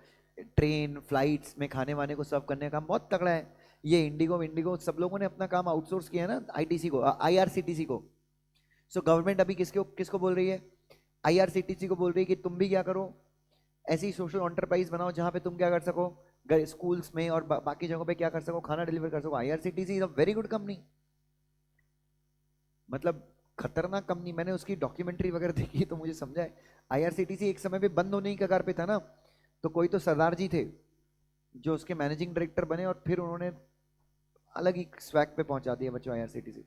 ट्रेन फ्लाइट्स में खाने वाने को सर्व करने का काम बहुत तगड़ा है। ये इंडिगो इंडिगो सब लोगों ने अपना काम आउटसोर्स किया है ना आईटीसी को, आईआरसीटीसी को। सो गवर्नमेंट अभी किसको किसको बोल रही है, आईआरसीटीसी को बोल रही है कि तुम भी क्या करो, ऐसी सोशल एंटरप्राइज बनाओ जहां पे तुम क्या कर सको, स्कूल्स में और बाकी जगहों पे क्या कर सको, खाना डिलीवर कर सको। IRCTC is a very good company, मतलब खतरनाक कंपनी। मैंने उसकी डॉक्यूमेंट्री वगैरह देखी तो मुझे समझा है, आईआरसीटीसी एक समय पे बंद होने की कगार पे था ना, तो कोई तो सरदार जी थे जो उसके मैनेजिंग डायरेक्टर बने, और फिर उन्होंने अलग ही स्वैग पे पहुंचा दिया बच्चों आईआरसीटीसी।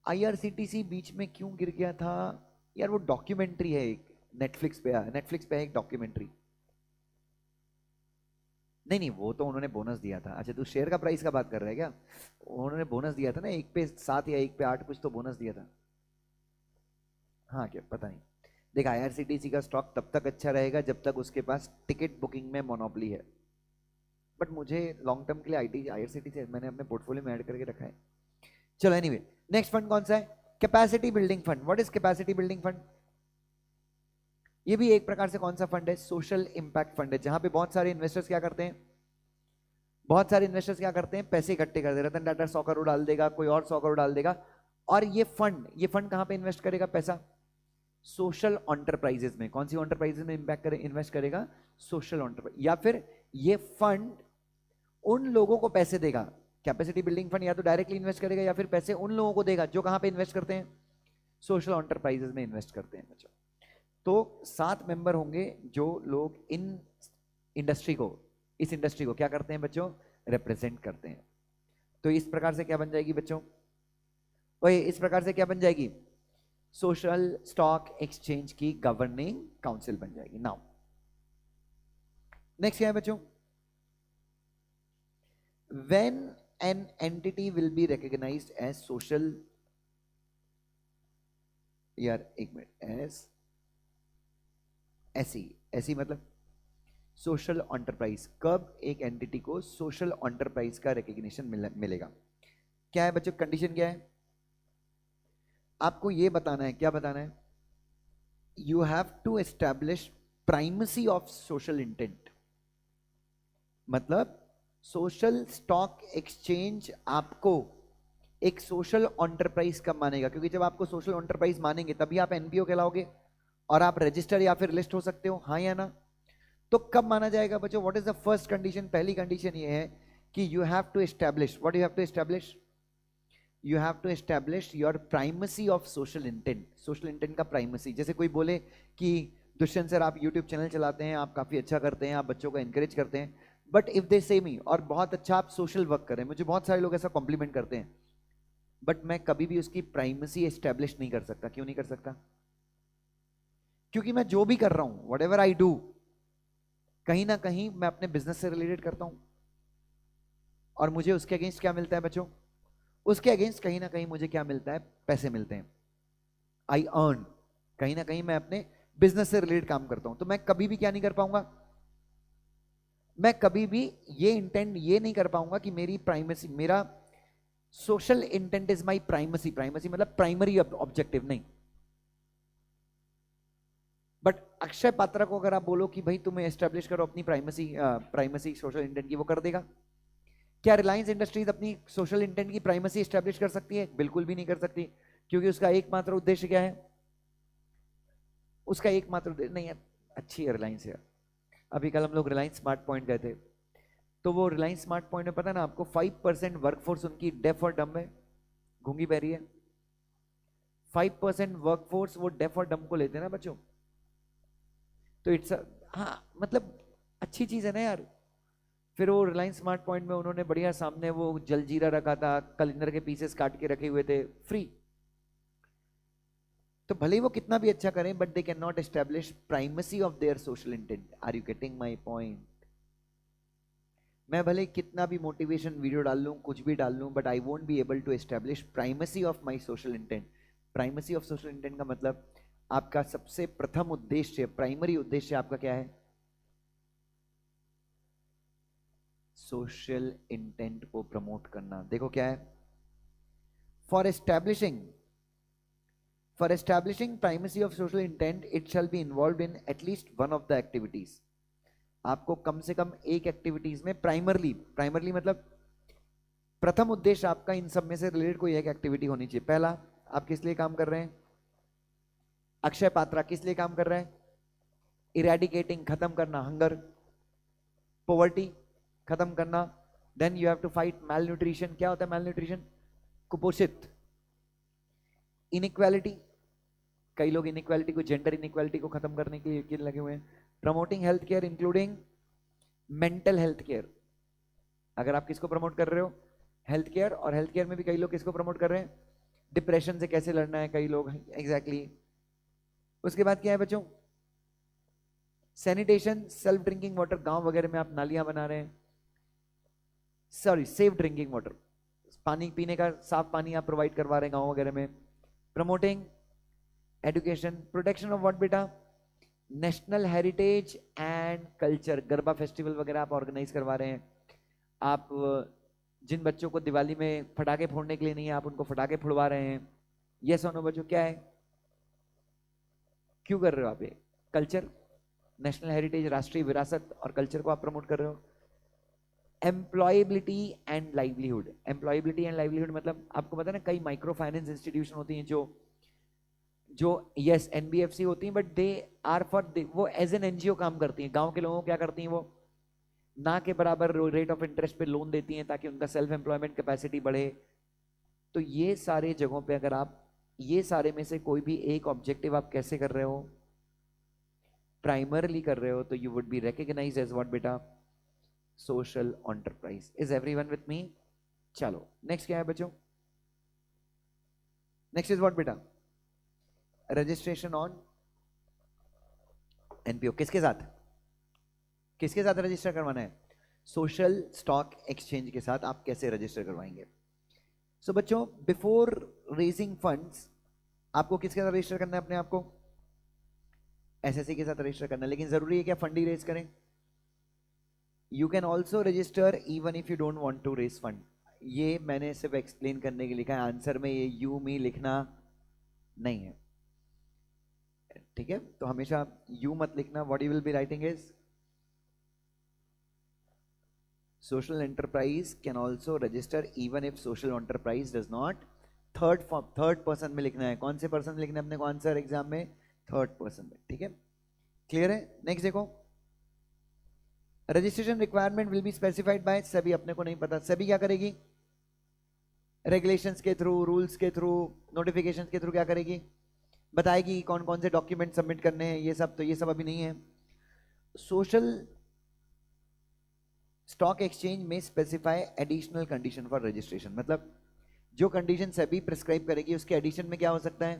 आईआरसीटीसी बीच में क्यों गिर गया था यार, वो डॉक्यूमेंट्री है एक, नेटफ्लिक्स पे है एक डॉक्यूमेंट्री। नहीं नहीं, वो तो उन्होंने बोनस दिया था। अच्छा तू शेयर का प्राइस का बात कर रहा है क्या? उन्होंने बोनस दिया था ना, 1 पे 7 या 1 पे 8 कुछ तो बोनस दिया था। हाँ क्या पता नहीं। देख आईआरसीटीसी का स्टॉक तब तक अच्छा रहेगा जब तक उसके पास टिकट बुकिंग में मोनोपोली है, बट मुझे लॉन्ग टर्म के लिए आईआरसीटीसी मैंने अपने पोर्टफोलियो में ऐड करके रखा है। चलो एनीवे, नेक्स्ट फंड कौन सा है? Capacity building fund. What is capacity building fund? ये भी एक प्रकार से कौन सा फंड है? सोशल इंपैक्ट फंड है, जहां पे बहुत सारे इन्वेस्टर्स क्या करते हैं, पैसे इकट्ठे कर दे। रतन टाटा 100 करोड़ डाल देगा, कोई और 100 करोड़ डाल देगा, और ये फंड कहां पे इन्वेस्ट करेगा पैसा? सोशल एंटरप्राइजेस में। कौन सी एंटरप्राइजेस में इन्वेस्ट करेगा? Social enterprise. या फिर ये फंड उन लोगों को पैसे देगा, कैपेसिटी बिल्डिंग फंड या तो डायरेक्टली इन्वेस्ट करेगा या फिर पैसे उन लोगों को देगा जो कहां पे इन्वेस्ट करते हैं? सोशल एंटरप्राइजेस में इन्वेस्ट करते हैं बच्चों। तो 7 मेंबर होंगे जो लोग इस इंडस्ट्री को क्या करते हैं बच्चों? रिप्रेजेंट करते हैं। तो इस प्रकार से क्या बन जाएगी बच्चों? वही इस प्रकार से क्या बन जाएगी? सोशल स्टॉक एक्सचेंज की गवर्निंग काउंसिल बन जाएगी। नाउ नेक्स्ट क्या है बच्चों? when an entity will be recognized as social, यार एक मिनट, एस ऐसी ऐसी मतलब सोशल एंटरप्राइज, कब एक एंटिटी को सोशल एंटरप्राइज का रिकग्निशन मिलेगा? क्या है बच्चों कंडीशन? क्या है आपको ये बताना है, क्या बताना है? You have to establish primacy of social intent. मतलब सोशल स्टॉक एक्सचेंज आपको एक सोशल एंटरप्राइज कब मानेगा? क्योंकि जब आपको सोशल एंटरप्राइज मानेंगे तभी आप एनपीओ कहलाओगे और आप रजिस्टर या फिर लिस्ट हो सकते हो, हाँ या ना? तो कब माना जाएगा बच्चों? What is the first condition? पहली कंडीशन ये है कि you have to establish, what you have to establish? You have to establish your primacy of social intent. Social intent का प्राइमेसी, जैसे कोई बोले कि दुष्यंत सर आप यूट्यूब चैनल चलाते हैं, आप काफी अच्छा करते हैं, आप बच्चों को एनकरेज करते हैं, बट इफ दे से मी, और बहुत अच्छा आप सोशल वर्क करें, मुझे बहुत सारे लोग ऐसा कॉम्प्लीमेंट करते हैं, बट मैं कभी भी उसकी प्राइमेसी एस्टैब्लिश नहीं कर सकता। क्यों नहीं कर सकता? क्योंकि मैं जो भी कर रहा हूं, वट एवर आई डू, कहीं ना कहीं मैं अपने बिजनेस से रिलेटेड करता हूं, और मुझे उसके अगेंस्ट क्या मिलता है बच्चों? उसके अगेंस्ट कहीं ना कहीं मुझे क्या मिलता है? पैसे मिलते हैं, आई अर्न। कहीं ना कहीं मैं अपने बिजनेस से रिलेटेड काम करता हूं, तो मैं कभी भी क्या नहीं कर पाऊंगा? मैं कभी भी ये इंटेंट ये नहीं कर पाऊंगा कि मेरी प्राइमेसी, मेरा social intent is my primacy. Primacy मतलब प्राइमरी ऑब्जेक्टिव नहीं। बट अक्षय पात्रा को अगर आप बोलो कि भाई तुम्हें एस्टेब्लिश करो अपनी प्राइमेसी सोशल इंटेंट की, वो कर देगा? क्या रिलायंस इंडस्ट्रीज अपनी सोशल इंटेंट की प्राइमेसी एस्टेब्लिश कर सकती है? बिल्कुल भी नहीं कर सकती, क्योंकि उसका एकमात्र उद्देश्य क्या है? उसका एकमात्र उद्देश्य नहीं है, अच्छी है रिलायंस यार। अभी कल हम लोग रिलायंस स्मार्ट पॉइंट गए थे, तो वो रिलायंस स्मार्ट पॉइंट में पता ना आपको 5% वर्कफोर्स उनकी डेफ और डम है, गूंगी बहरी है। 5% वर्कफोर्स वो डेफ और डम को लेते हैं ना बच्चों, तो इट्स, हाँ मतलब अच्छी चीज है ना यार। फिर वो रिलायंस स्मार्ट पॉइंट में उन्होंने बढ़िया सामने वो जलजीरा रखा था, कलिंदर के पीसेस काट के रखे हुए थे फ्री। तो भले ही वो कितना भी अच्छा करें, but they can not establish primacy of their social intent. Are you getting my point? मैं भले कितना भी मोटिवेशन वीडियो डाल लूं, कुछ भी डाल लूं, but I won't be able to establish primacy of my social intent. Primacy of social intent का मतलब आपका सबसे प्रथम उद्देश्य, प्राइमरी उद्देश्य आपका क्या है? सोशल इंटेंट को प्रमोट करना। देखो क्या है, for establishing primacy of social intent it shall be involve in at least one of the activities. आपको कम से कम एक एक्टिविटीज में प्राइमरली मतलब प्रथम उद्देश्य आपका इन सब में से रिलेटेड कोई एक एक्टिविटी होनी चाहिए। पहला, आप किस लिए काम कर रहे हैं? अक्षय पात्रा किस लिए काम कर रहे हैं? इरेडिकेटिंग, खत्म करना हंगर, पॉवर्टी खत्म करना। Then you have to fight malnutrition. क्या होता है मैल न्यूट्रिशन? कुपोषित। इनइक्वालिटी, कई लोग इनइक्वालिटी को, जेंडर इनइक्वालिटी को खत्म करने के लिए लगे हुए हैं। Promoting health care including mental health care. अगर आप किसको प्रमोट कर रहे हो? Health care. और हेल्थ केयर में भी कई लोग किसको प्रमोट कर रहे हैं? डिप्रेशन से कैसे लड़ना है कई लोग, एग्जैक्टली उसके बाद क्या है बच्चों? Sanitation, self drinking water. गांव वगैरह में आप नालियां बना रहे हैं, सॉरी सेफ ड्रिंकिंग वाटर, पानी पीने का साफ पानी आप प्रोवाइड करवा रहे हैं गांव वगैरह में। Promoting education, protection of what बेटा? National heritage and culture. Garba festival वगैरह आप ऑर्गेनाइज करवा रहे हैं। आप जिन बच्चों को दिवाली में फटाके फोड़ने के लिए नहीं है, आप उनको फटाके फोड़वा रहे हैं। ये सोनो बच्चों क्या है? क्यों कर रहे हो आप ये? कल्चर, नेशनल हेरिटेज, राष्ट्रीय विरासत और कल्चर को आप प्रमोट कर रहे हो। Employability and livelihood. Employability and livelihood मतलब आपको पता है ना, कई माइक्रो फाइनेंस इंस्टीट्यूशन होती हैं जो जो यस एनबीएफसी होती हैं, बट दे आर फॉर, वो एज एन एनजीओ काम करती हैं। गांव के लोगों को क्या करती हैं? वो ना के बराबर रेट ऑफ इंटरेस्ट पे लोन देती हैं ताकि उनका सेल्फ एम्प्लॉयमेंट कैपेसिटी बढ़े। तो ये सारे जगहों पे अगर आप ये सारे में से कोई भी एक ऑब्जेक्टिव आप कैसे कर रहे हो? प्राइमरली कर रहे हो, तो you would be recognized as what बेटा? Social enterprise. Is everyone with me? चलो नेक्स्ट क्या है बच्चों? नेक्स्ट इज व्हाट बेटा? Registration on NPO. किसके साथ? किसके साथ रजिस्टर करवाना है? सोशल स्टॉक एक्सचेंज के साथ आप कैसे रजिस्टर करवाएंगे? सो बच्चों, बिफोर रेजिंग फंड्स आपको किसके साथ रजिस्टर करना है अपने आप को? एसएससी के साथ रजिस्टर करना है। लेकिन जरूरी है क्या फंड ही रेज करें? You can also register even if you don't want to raise fund. ये मैंने सिर्फ एक्सप्लेन करने के लिए लिखा है, आंसर में ये यू मी लिखना नहीं है, ठीक है? तो हमेशा यू मत लिखना। What you will be writing is social enterprise can also register even if social enterprise does not. Third person में लिखना है, कौन से पर्सन में लिखना है अपने को आंसर एग्जाम में? थर्ड पर्सन में, ठीक है, क्लियर है? नेक्स्ट देखो, registration requirement will be specified by सभी, अपने को नहीं पता सभी क्या करेगी, रेगुलेशंस के थ्रू, रूल्स के थ्रू, नोटिफिकेशन के थ्रू क्या करेगी, बताएगी कौन कौन से डॉक्यूमेंट सबमिट करने हैं, ये सब, तो ये सब अभी नहीं है। सोशल स्टॉक एक्सचेंज में specify additional condition for registration, मतलब जो कंडीशन सभी प्रिस्क्राइब करेगी उसके एडिशन में क्या हो सकता है,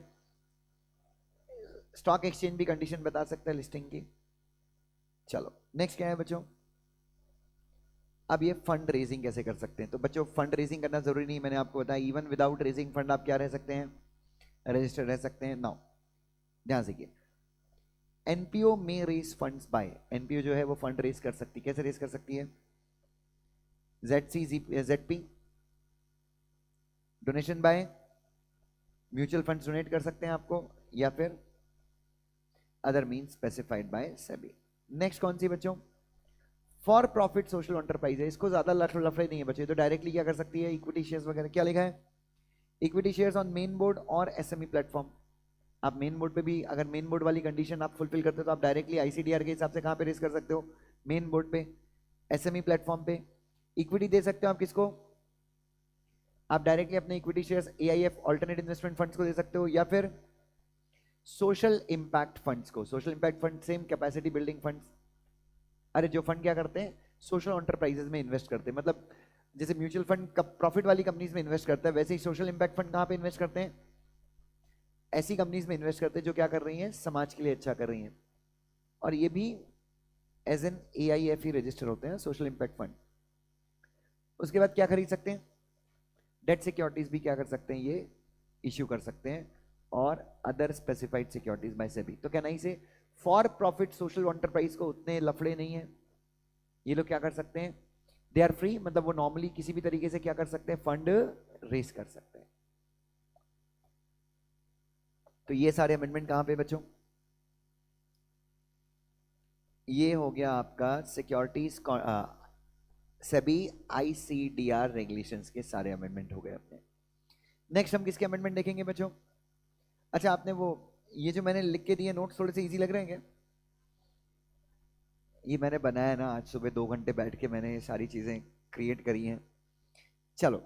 स्टॉक एक्सचेंज भी कंडीशन बता सकता है लिस्टिंग की। चलो नेक्स्ट क्या है बच्चों, अब ये फंड रेजिंग कैसे कर सकते हैं। तो बच्चों फंड रेजिंग करना जरूरी नहीं, मैंने आपको बताया इवन विदाउट रेजिंग फंड आप क्या रह सकते हैं, रजिस्टर्ड रह सकते हैं। नाउ ध्यान से, एनपीओ में रेज फंड्स बाय, एनपीओ जो है वो फंड रेज कर सकती है, कैसे रेज कर सकती है, ZP donation by, mutual funds donate कर सकते हैं आपको, या फिर other means specified by SEBI. Next कौन सी बच्चों, फॉर प्रॉफिट सोशल एंटरप्राइज है, इसको ज्यादा लफड़े नहीं है बच्चे, तो डायरेक्टली क्या कर सकती है, इक्विटी शेयर्स वगैरह, क्या लिखा है, equity shares on main board और एसएमई प्लेटफॉर्म। आप मेन बोर्ड पे भी, अगर मेन बोर्ड वाली कंडीशन आप फुलफिल करते हो तो आप डायरेक्टली आईसीडीआर के हिसाब से कहां पे रेस कर सकते हो, मेन बोर्ड पे, एसएमई प्लेटफॉर्म पे। इक्विटी दे सकते हो आप किसको, आप डायरेक्टली अपने equity shares AIF alternate investment funds को दे सकते हो, या फिर सोशल इंपैक्ट फंड्स को। Social impact fund same capacity building funds, अरे जो फंड क्या करते हैं, सोशल एंटरप्राइजेस में इन्वेस्ट करते हैं, मतलब जैसे म्यूचुअल फंड प्रॉफिट वाली कंपनीज में इन्वेस्ट करता है, वैसे ही सोशल इंपैक्ट फंड कहां पे इन्वेस्ट करते हैं, ऐसी कंपनीज में इन्वेस्ट करते हैं जो क्या कर रही हैं, समाज के लिए अच्छा कर रही हैं, और ये भी एज एन एआईएफ ही रजिस्टर होते हैं, सोशल इंपैक्ट फंड। उसके बाद क्या खरीद सकते हैं, डेट सिक्योरिटीज भी क्या कर सकते हैं, ये इश्यू कर सकते हैं, और other specified securities by SEBI. तो क्या नहीं से फॉर प्रॉफिट सोशल एंटरप्राइज को उतने लफड़े नहीं है, ये लोग क्या कर सकते हैं, दे आर फ्री, मतलब वो नॉर्मली किसी भी तरीके से क्या कर सकते हैं, फंड रेस कर सकते हैं। तो ये सारे अमेंडमेंट कहां पे बच्चों, ये हो गया आपका सिक्योरिटीज सेबी आईसीडीआर रेगुलेशंस के सारे अमेंडमेंट हो गए अपने। नेक्स्ट हम किसके अमेंडमेंट देखेंगे बच्चों, अच्छा आपने वो ये जो मैंने लिख के दिए नोट्स थोड़े से इजी लग रहे हैं क्या, ये मैंने बनाया ना, आज सुबह 2 घंटे बैठ के मैंने ये सारी चीजें क्रिएट करी हैं। चलो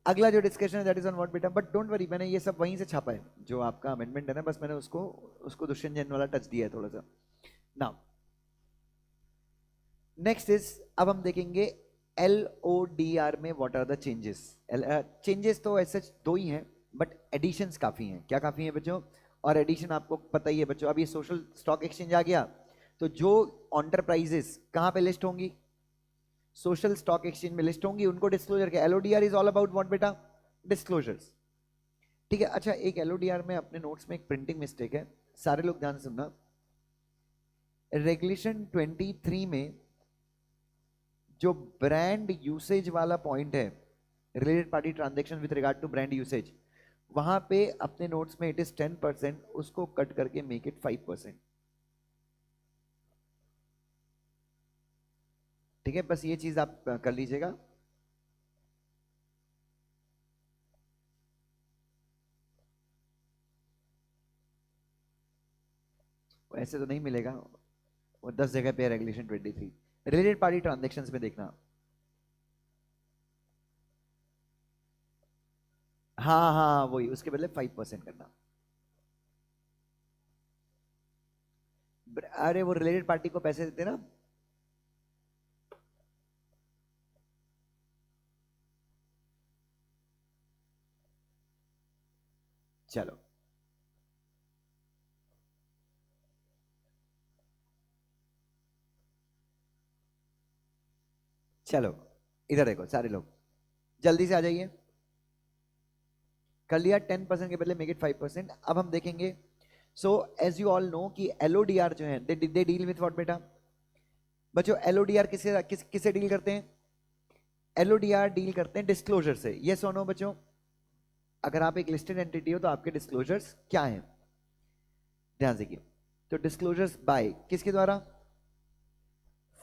अगला जो डिस्कशन है दैट इज ऑन व्हाट बेटा, बट डोंट वरी, मैंने ये सब वहीं से छापा है, जो आपका अमेंडमेंट है ना, बस मैंने उसको उसको दुष्यंत जैन वाला टच दिया है थोड़ा सा। नाउ नेक्स्ट इज, अब हम देखेंगे एलओडीआर में what are the changes. Changes तो ऐसे दो ही हैं, बट एडिशंस काफी हैं। क्या काफी हैं बच्चों, और एडिशन आपको पता ही है बच्चों, अब ये सोशल स्टॉक एक्सचेंज आ गया, तो जो एंटरप्राइजेस कहां पे लिस्ट होंगी, सोशल स्टॉक एक्सचेंज में लिस्ट होंगी, उनको डिस्क्लोजर किया। LODR is all about what बेटा, डिस्क्लोजर्स, ठीक है। अच्छा एक एलओडीआर में अपने नोट्स में एक प्रिंटिंग मिस्टेक है, सारे लोग ध्यान सुनना, रेगुलेशन 23 में जो ब्रांड यूसेज वाला पॉइंट है, related party transaction with regard to brand usage, वहां पे अपने नोट्स में इट इज 10%, उसको कट करके मेक इट 5%, ठीक है, बस ये चीज आप कर लीजिएगा। ऐसे तो नहीं मिलेगा, वो 10 जगह पे रेगुलेशन 23 रिलेटेड पार्टी ट्रांजैक्शंस में देखना। हाँ हाँ वही, उसके बदले 5% करना। अरे वो रिलेटेड पार्टी को पैसे देते ना, चलो चलो इधर देखो सारे लोग, जल्दी से आ जाइए, कर लिया, 10% के बदले मेक इट 5%। अब हम देखेंगे, so as you all know कि एलओडीआर जो है दे डील विथ व्हाट बेटा बच्चों, एलओडीआर किसे डील करते हैं, एलओडीआर डील करते हैं डिस्क्लोजर से, ये सुनो बच्चों, अगर आप एक लिस्टेड एंटिटी हो तो आपके डिस्क्लोजर्स क्या हैं, ध्यान देखिए। तो डिस्क्लोजर्स बाय किसके द्वारा,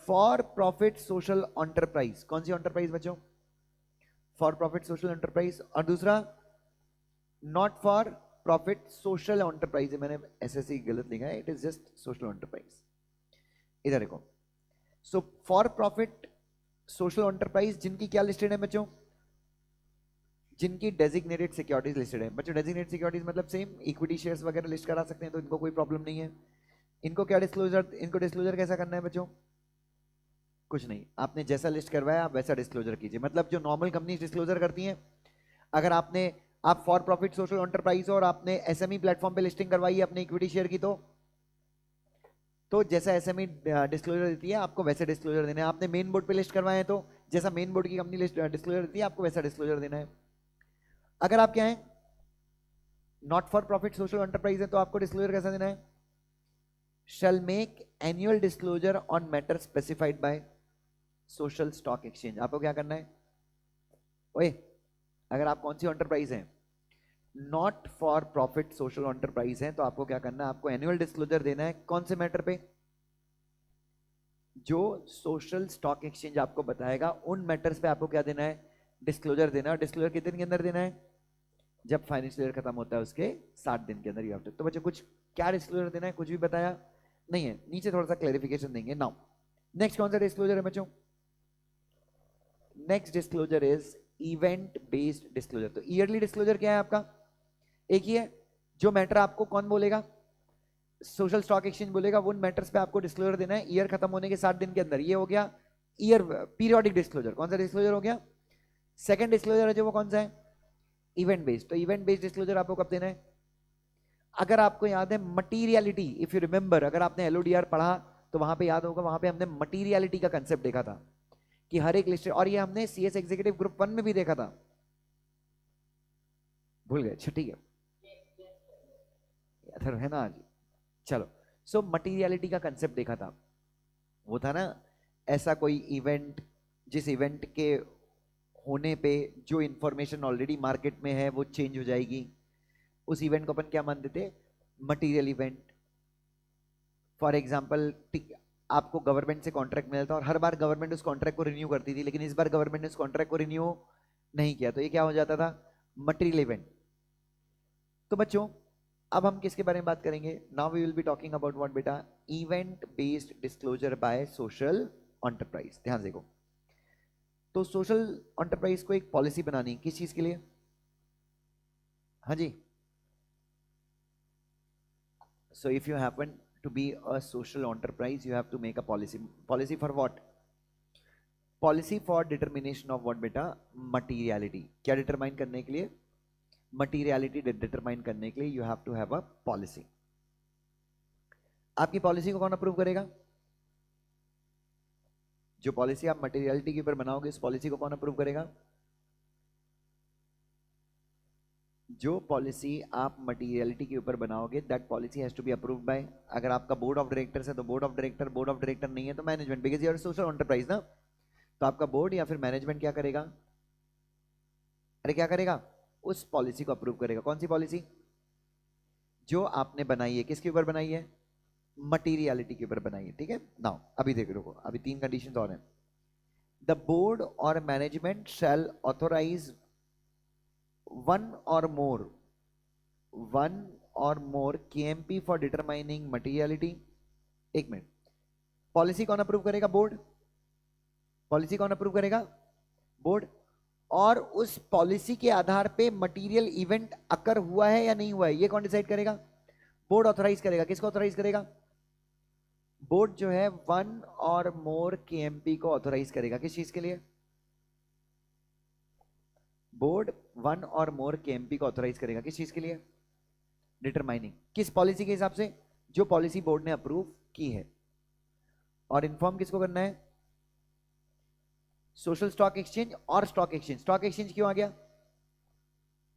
फॉर प्रॉफिट सोशल एंटरप्राइज, कौन सी एंटरप्राइज बच्चों? For profit social enterprise. और दूसरा not for profit social enterprise, मैंने एसएससी गलत लिखा है, it is just social enterprise. इधर देखो, so for profit social enterprise जिनकी क्या लिस्टेड है बच्चों? जिनकी डेजिग्नेटेड सिक्योरिटीज लिस्टेड है। बच्चों डेजिग्नेटेड सिक्योरिटीज मतलब सेम इक्विटी शेयर्स वगैरह लिस्ट करा सकते हैं, तो इनको कोई प्रॉब्लम नहीं है। इनको क्या डिस्क्लोजर, इनको डिस्क्लोजर कैसा करना है बच्चों? कुछ नहीं, आपने जैसा लिस्ट करवाया आप वैसा डिस्क्लोजर कीजिए। मतलब जो नॉर्मल कंपनी डिस्क्लोजर करती हैं, अगर आप फॉर प्रॉफिट सोशल एंटरप्राइज और आपने एसएमई प्लेटफॉर्म पे लिस्टिंग करवाई है अपने इक्विटी शेयर की, तो जैसा एसएमई डिस्क्लोजर देती है आपको वैसे डिस्क्लोजर देना है। आपने मेन बोर्ड पे लिस्ट करवाए हैं, तो जैसा मेन बोर्ड की कंपनी लिस्ट डिस्क्लोजर देती है आपको वैसा डिस्क्लोजर देना है। अगर आप क्या है, not for profit social enterprise है, तो आपको डिस्क्लोजर कैसा देना है? शैल make annual disclosure on matter specified by social stock exchange. आपको क्या करना है? ओए, अगर आप कौन सी एंटरप्राइज है, not for profit social enterprise है, तो आपको क्या करना है? आपको एनुअल डिस्क्लोजर देना है। कौन से मैटर पे? जो सोशल स्टॉक एक्सचेंज आपको बताएगा उन मैटर्स पे आपको क्या देना है? डिस्क्लोजर देना है। डिस्क्लोजर कितने दिन के अंदर देना है? जब फाइनेंशियल ईयर खत्म होता है उसके 60 दिन के अंदर यू हैव टू। तो बच्चों कुछ क्या डिस्क्लोजर देना है, कुछ भी बताया नहीं है, नीचे थोड़ा सा क्लैरिफिकेशन देंगे नाउ। नेक्स्ट कौन सा डिस्क्लोजर है बच्चों? Next disclosure is event based disclosure. तो ईयरली डिस्क्लोजर क्या है आपका? एक ही है। जो मैटर आपको कौन बोलेगा? सोशल स्टॉक एक्सचेंज बोलेगा, उन मैटर्स पे आपको डिस्क्लोजर देना है ईयर खत्म होने के 60 दिन के अंदर। ये हो गया ईयर पीरियोडिक डिस्क्लोजर। कौन सा डिस्क्लोजर हो गया? सेकंड डिस्क्लोजर है जो, वो कौन सा है? Event based. तो इवेंट बेस्ड डिस्क्लोजर आपको कब देना है? अगर आपको याद है मटीरियलिटी, इफ यू रिमेंबर, अगर आपने एलओडीआर पढ़ा तो वहां पे याद होगा, वहां पे हमने मटीरियलिटी का कंसेप्ट देखा था कि हर एक लिस्ट, और ये हमने सीएस एग्जीक्यूटिव ग्रुप 1 में भी देखा था। भूल गए? ठीक है, है ना आज। चलो, सो मटीरियलिटी का कंसेप्ट देखा था। वो था ना, ऐसा कोई इवेंट जिस इवेंट के होने पे जो इंफॉर्मेशन ऑलरेडी मार्केट में है वो चेंज हो जाएगी, उस इवेंट को अपन क्या मानते थे? Material event. फॉर एग्जाम्पल, आपको गवर्नमेंट से कॉन्ट्रैक्ट मिला था और हर बार गवर्नमेंट उस कॉन्ट्रैक्ट को रिन्यू करती थी, लेकिन इस बार गवर्नमेंट ने उस कॉन्ट्रैक्ट को रिन्यू नहीं किया, तो ये क्या हो जाता था? Material event. तो बच्चों अब हम किसके बारे में बात करेंगे? Now we will be talking about what बेटा? Event based disclosure by social enterprise. ध्यान देखो, तो सोशल एंटरप्राइज को एक पॉलिसी बनानी, किस चीज के लिए? हाँ जी। So if you happen to be a social enterprise you have to make a policy for what? Policy for determination of what beta? Materiality। क्या determine करने के लिए? Materiality determine करने के लिए you have to have a policy। आपकी policy को कौन अप्रूव करेगा? जो पॉलिसी आप मटेरियलिटी के ऊपर बनाओगे इस पॉलिसी को कौन अप्रूव करेगा? जो पॉलिसी आप मटेरियलिटी के ऊपर बनाओगे that policy has to be approved by, अगर आपका बोर्ड ऑफ डायरेक्टर्स है तो board of director, board of director नहीं है तो management, because you are social enterprise ना। तो आपका बोर्ड या फिर मैनेजमेंट क्या करेगा? अरे क्या करेगा? उस पॉलिसी को अप्रूव करेगा। कौन सी पॉलिसी? जो आपने बनाई है। किसके ऊपर बनाई है? मटीरियलिटी के ऊपर बनाई है। ठीक है, नाउ अभी देखो, रुको, अभी 3 कंडीशंस और हैं। द बोर्ड और मैनेजमेंट शैल ऑथोराइज वन और मोर केएमपी फॉर डिटरमाइनिंग मटीरियलिटी। एक मिनट, पॉलिसी कौन अप्रूव करेगा? बोर्ड। पॉलिसी कौन अप्रूव करेगा? बोर्ड। और उस पॉलिसी के आधार पे मटेरियल इवेंट अकर हुआ है या नहीं हुआ है ये कौन डिसाइड करेगा? बोर्ड ऑथराइज करेगा। किसको ऑथराइज करेगा? बोर्ड जो है 1 और मोर केएमपी को ऑथराइज करेगा। किस चीज के लिए? बोर्ड 1 और मोर केएमपी को ऑथराइज करेगा। किस चीज के लिए? डिटरमाइनिंग। किस पॉलिसी के हिसाब से? जो पॉलिसी बोर्ड ने अप्रूव की है। और इन्फॉर्म किसको करना है? सोशल स्टॉक एक्सचेंज और स्टॉक एक्सचेंज। स्टॉक एक्सचेंज क्यों आ गया?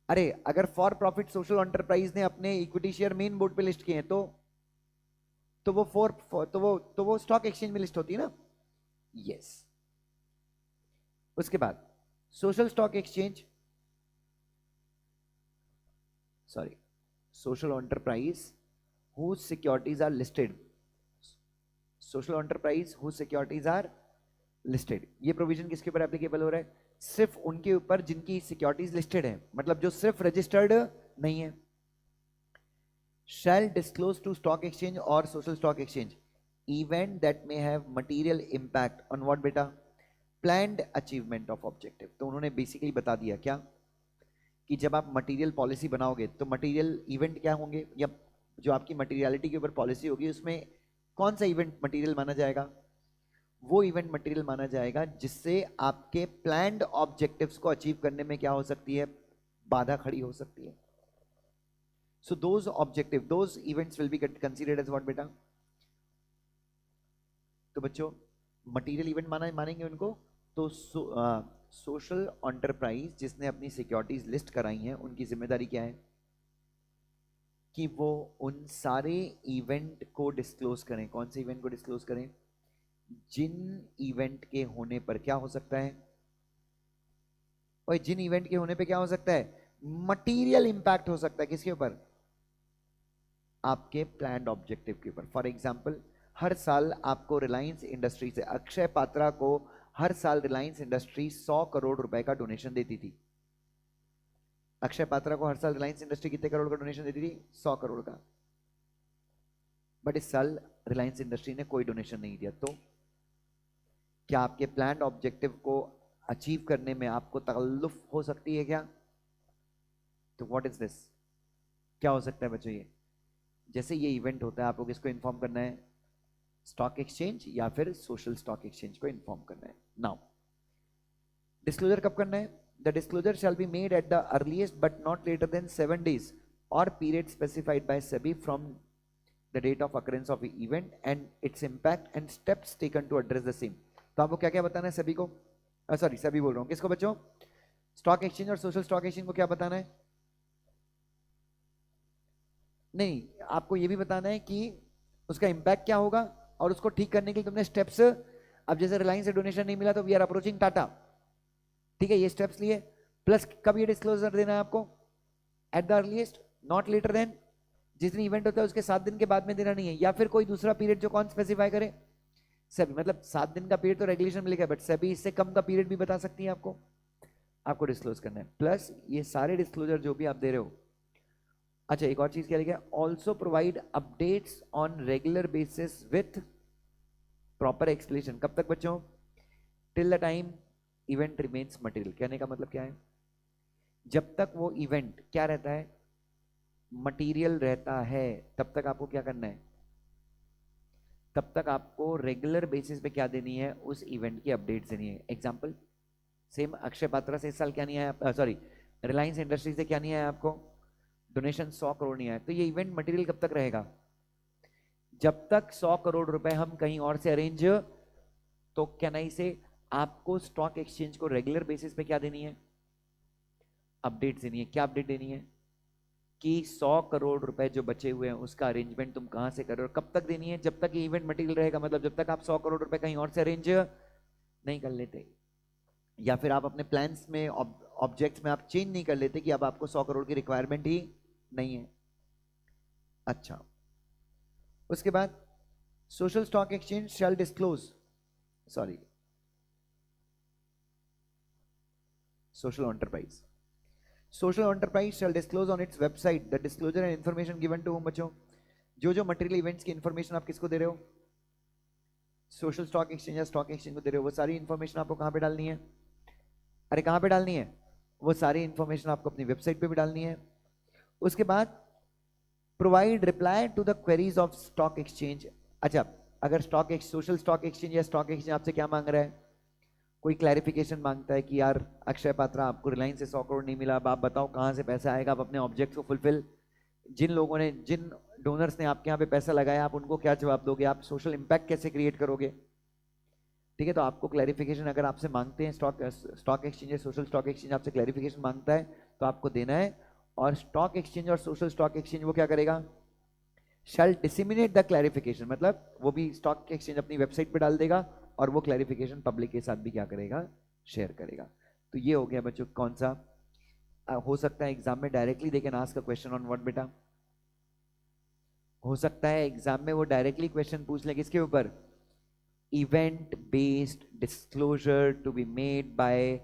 अरे अगर फॉर प्रॉफिट सोशल एंटरप्राइज ने अपने इक्विटी शेयर मेन बोर्ड पे लिस्ट किए हैं तो वो स्टॉक एक्सचेंज में लिस्ट होती है ना। यस। उसके बाद social stock exchange, sorry, social enterprise whose securities are listed, social enterprise who securities are listed. ये प्रोविजन किसके ऊपर एप्लीकेबल हो रहा है? सिर्फ उनके ऊपर जिनकी सिक्योरिटीज लिस्टेड है, मतलब जो सिर्फ रजिस्टर्ड नहीं है। shall disclose to stock exchange or social stock exchange event that may have material impact on what बेटा? planned achievement of objective। तो उन्होंने बेसिकली बता दिया क्या कि जब आप मटेरियल पॉलिसी बनाओगे तो मटेरियल इवेंट क्या होंगे, या जो आपकी मटेरियलिटी के ऊपर पॉलिसी होगी उसमें कौन सा इवेंट मटेरियल माना जाएगा? वो इवेंट मटेरियल माना जाएगा जिससे आपके प्लान्ड ऑब्जेक्टिव्स को अचीव करने में क्या हो सकती है? बाधा खड़ी हो सकती है। So those objective, those events will be considered as what बेटा? तो बच्चों मटेरियल इवेंट मानेंगे उनको। तो सोशल एंटरप्राइज जिसने अपनी सिक्योरिटीज लिस्ट कराई हैं उनकी जिम्मेदारी क्या है? कि वो उन सारे इवेंट को डिस्क्लोज करें। कौन से इवेंट को डिस्क्लोज करें? जिन इवेंट के होने पर क्या हो सकता है? और जिन इवेंट के होने पे क्या हो सकता है? मटेरियल इंपैक्ट हो सकता है। किसके ऊपर? आपके प्लान्ड ऑब्जेक्टिव के ऊपर। फॉर एग्जांपल हर साल आपको रिलायंस इंडस्ट्री से, अक्षय पात्रा को हर साल रिलायंस इंडस्ट्री 100 करोड़ रुपए का डोनेशन देती थी। अक्षय पात्रा को हर साल रिलायंस इंडस्ट्री कितने करोड़ का डोनेशन देती थी? 100 करोड़ का। बट इस साल रिलायंस इंडस्ट्री ने कोई डोनेशन नहीं दिया। तो क्या आपके प्लान्ड ऑब्जेक्टिव को अचीव करने में आपको तकल्लुफ हो सकती है क्या? तो व्हाट इज दिस? क्या हो सकता है बच्चों? ये जैसे ये इवेंट होता है, आपको किसको इन्फॉर्म करना है? स्टॉक एक्सचेंज या फिर सोशल स्टॉक एक्सचेंज को इन्फॉर्म करना है। नाउ डिस्क्लोजर कब करना है? The disclosure shall be made at the earliest but not later than 7 days और period specified by SEBI from the date of occurrence of event and its impact and steps taken to address the same. तो आपको क्या क्या बताना है सभी को? Sorry सभी बोल रहा हूं, किसको बच्चों? स्टॉक एक्सचेंज और सोशल स्टॉक एक्सचेंज को क्या बताना है? नहीं, आपको यह भी बताना है कि उसका इंपैक्ट क्या होगा और उसको ठीक करने के लिए तुमने स्टेप्स, अब जैसे रिलायंस से डोनेशन नहीं मिला तो वी आर अप्रोचिंग टाटा, ठीक है, ये स्टेप्स लिए। प्लस कब ये डिस्क्लोजर देना है आपको? At the earliest not later than, जिस दिन इवेंट होता है उसके 7 दिन के बाद में देना नहीं है, या फिर कोई दूसरा पीरियड जो कौन स्पेसिफाई करे? सेबी। मतलब 7 दिन का पीरियड तो रेगुलेशन में लिखा है, बट सेबी इससे कम का पीरियड भी बता सकती है आपको डिस्क्लोज करना है। प्लस ये सारे डिस्क्लोजर जो भी आप दे रहे हो, अच्छा एक और चीज क्या लिखा है? Also provide updates on regular basis with proper explanation. कब तक बच्चों? Till the time event remains material. कहने का मतलब क्या है? जब तक वो इवेंट क्या रहता है? मटेरियल रहता है, तब तक आपको क्या करना है? तब तक आपको रेगुलर बेसिस पे क्या देनी है? उस इवेंट की अपडेट्स देनी है। एग्जांपल सेम, अक्षय पात्रा से इस साल क्या नहीं आया, सॉरी रिलायंस इंडस्ट्री से क्या नहीं आया आपको? डोनेशन 100 करोड़ नहीं आया। तो ये इवेंट मटेरियल कब तक रहेगा? जब तक 100 करोड़ रुपए हम कहीं और से अरेंज, तो कैन आई से आपको स्टॉक एक्सचेंज को रेगुलर बेसिस पे क्या देनी है? अपडेट देनी है। क्या अपडेट देनी है? कि 100 करोड़ रुपए जो बचे हुए हैं उसका अरेंजमेंट तुम कहां से कर रहे हो। कब तक देनी है? जब तक ये इवेंट मटेरियल रहेगा, मतलब जब तक आप 100 करोड़ रुपए कहीं और से अरेंज नहीं कर लेते, या फिर आप अपने प्लान्स में ऑब्जेक्ट्स में आप चेंज नहीं कर लेते कि अब आपको 100 करोड़ की रिक्वायरमेंट ही नहीं है। अच्छा, उसके बाद social stock exchange shall disclose, sorry social enterprise, social enterprise shall disclose on its website the disclosure and information given to home. बच्चों जो मटेरियल इवेंट्स की इंफॉर्मेशन आप किसको दे रहे हो? सोशल स्टॉक एक्सचेंज या स्टॉक एक्सचेंज को दे रहे हो, वो सारी इंफॉर्मेशन आपको कहां पे डालनी है? अरे कहां पे डालनी है? वो सारी इंफॉर्मेशन आपको अपनी वेबसाइट पे भी डालनी है। उसके बाद provide reply to the queries of stock exchange. अच्छा, अगर सोशल स्टॉक एक्सचेंज या स्टॉक एक्सचेंज आपसे क्या मांग रहा है? कोई क्लैरिफिकेशन मांगता है कि यार अक्षय पात्रा आपको रिलायंस से 100 करोड़ नहीं मिला, अब आप बताओ कहां से पैसा आएगा, आप अपने ऑब्जेक्ट को फुलफिल, जिन लोगों ने, जिन डोनर्स ने आपके यहाँ पे पैसा लगाया, आप उनको क्या जवाब दोगे? आप सोशल इंपैक्ट कैसे क्रिएट करोगे? ठीक है, तो आपको क्लैरिफिकेशन अगर आपसे मांगते हैं, स्टॉक एक्सचेंज या सोशल स्टॉक एक्सचेंज आपसे क्लैरिफिकेशन मांगता है तो आपको देना है। और स्टॉक एक्सचेंज और सोशल स्टॉक एक्सचेंज वो क्या करेगा? शैल डिसिमिनेट द क्लैरिफिकेशन, मतलब वो भी स्टॉक एक्सचेंज अपनी वेबसाइट पे डाल देगा और वो क्लैरिफिकेशन पब्लिक के साथ भी क्या करेगा? शेयर करेगा। तो ये हो गया बच्चों कौन सा? हो सकता है एग्जाम में directly they can ask a question on what बेटा? हो सकता है एग्जाम में वो डायरेक्टली क्वेश्चन पूछ ले किसके ऊपर? event based disclosure to be made by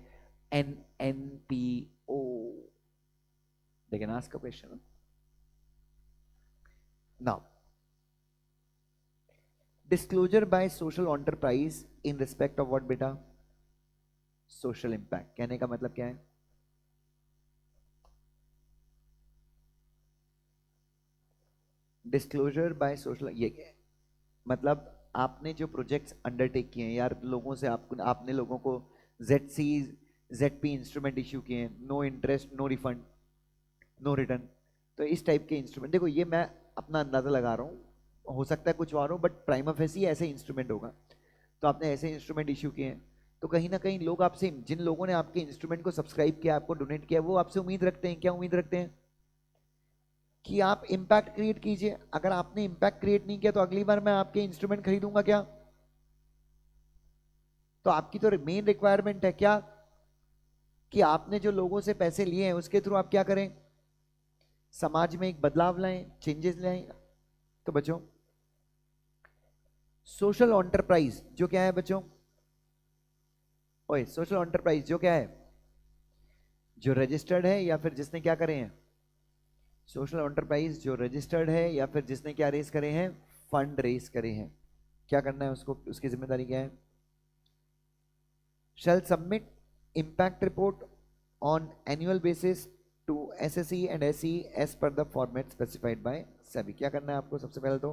an NPO. They can ask a question. Now, disclosure by social enterprise in respect of what beta? Social impact. कहने का मतलब क्या है? डिस्क्लोजर बाय सोशल, ये मतलब आपने जो प्रोजेक्ट्स अंडरटेक किए हैं यार, लोगों से आपने लोगों को ZP इंस्ट्रूमेंट इश्यू किए हैं, no interest no refund no return, तो इस टाइप के इंस्ट्रूमेंट, देखो ये मैं अपना अंदाजा लगा रहा हूँ, हो सकता है कुछ और हो, बट प्राइमा फेसी ऐसे इंस्ट्रूमेंट होगा। तो आपने ऐसे इंस्ट्रूमेंट इश्यू किए हैं, तो कहीं ना कहीं लोग आपसे, जिन लोगों ने आपके इंस्ट्रूमेंट को सब्सक्राइब किया, आपको डोनेट किया, वो आपसे उम्मीद रखते हैं, क्या उम्मीद रखते हैं? कि आप इंपैक्ट क्रिएट कीजिए। अगर आपने इंपैक्ट क्रिएट नहीं किया तो अगली बार मैं आपके इंस्ट्रूमेंट खरीदूंगा क्या? तो आपकी तो मेन रिक्वायरमेंट है क्या, कि आपने जो लोगों से पैसे लिए हैं उसके थ्रू आप क्या करें, समाज में एक बदलाव लाएं, चेंजेस लाएं। तो बच्चों, सोशल एंटरप्राइज जो क्या है बच्चों? ओए, सोशल एंटरप्राइज जो क्या है? जो रजिस्टर्ड है या फिर जिसने क्या करे हैं? सोशल एंटरप्राइज जो रजिस्टर्ड है या फिर जिसने क्या रेस करे हैं? फंड रेस करे हैं। क्या करना है उसको, उसकी जिम्मेदारी क्या है? shall submit impact report on annual basis to SSE and SE as per the format specified by SEBI। क्या करना है आपको सबसे पहले तो?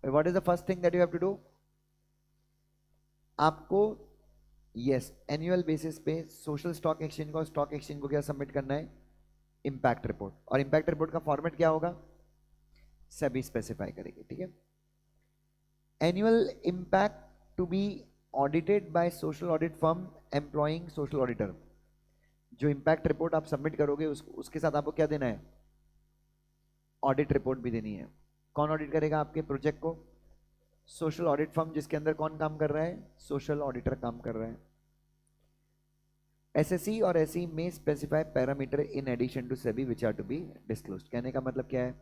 What is the first thing that you have to do? आपको यस एनुअल बेसिस पे social stock exchange को, स्टॉक एक्सचेंज को क्या सबमिट करना है? Impact report. और इंपैक्ट रिपोर्ट का फॉर्मेट क्या होगा? SEBI स्पेसिफाई करेगी, ठीक है। Annual impact to be audited by social audit firm employing social auditor. जो इंपैक्ट रिपोर्ट आप सबमिट करोगे उसके साथ आपको क्या देना है? ऑडिट रिपोर्ट भी देनी है। कौन ऑडिट करेगा आपके प्रोजेक्ट को? सोशल ऑडिट फर्म, जिसके अंदर कौन काम कर रहा है? सोशल ऑडिटर काम कर रहा है। एसएससी और एसई में specify parameter in addition to SEBI which are to be disclosed. कहने का मतलब क्या है?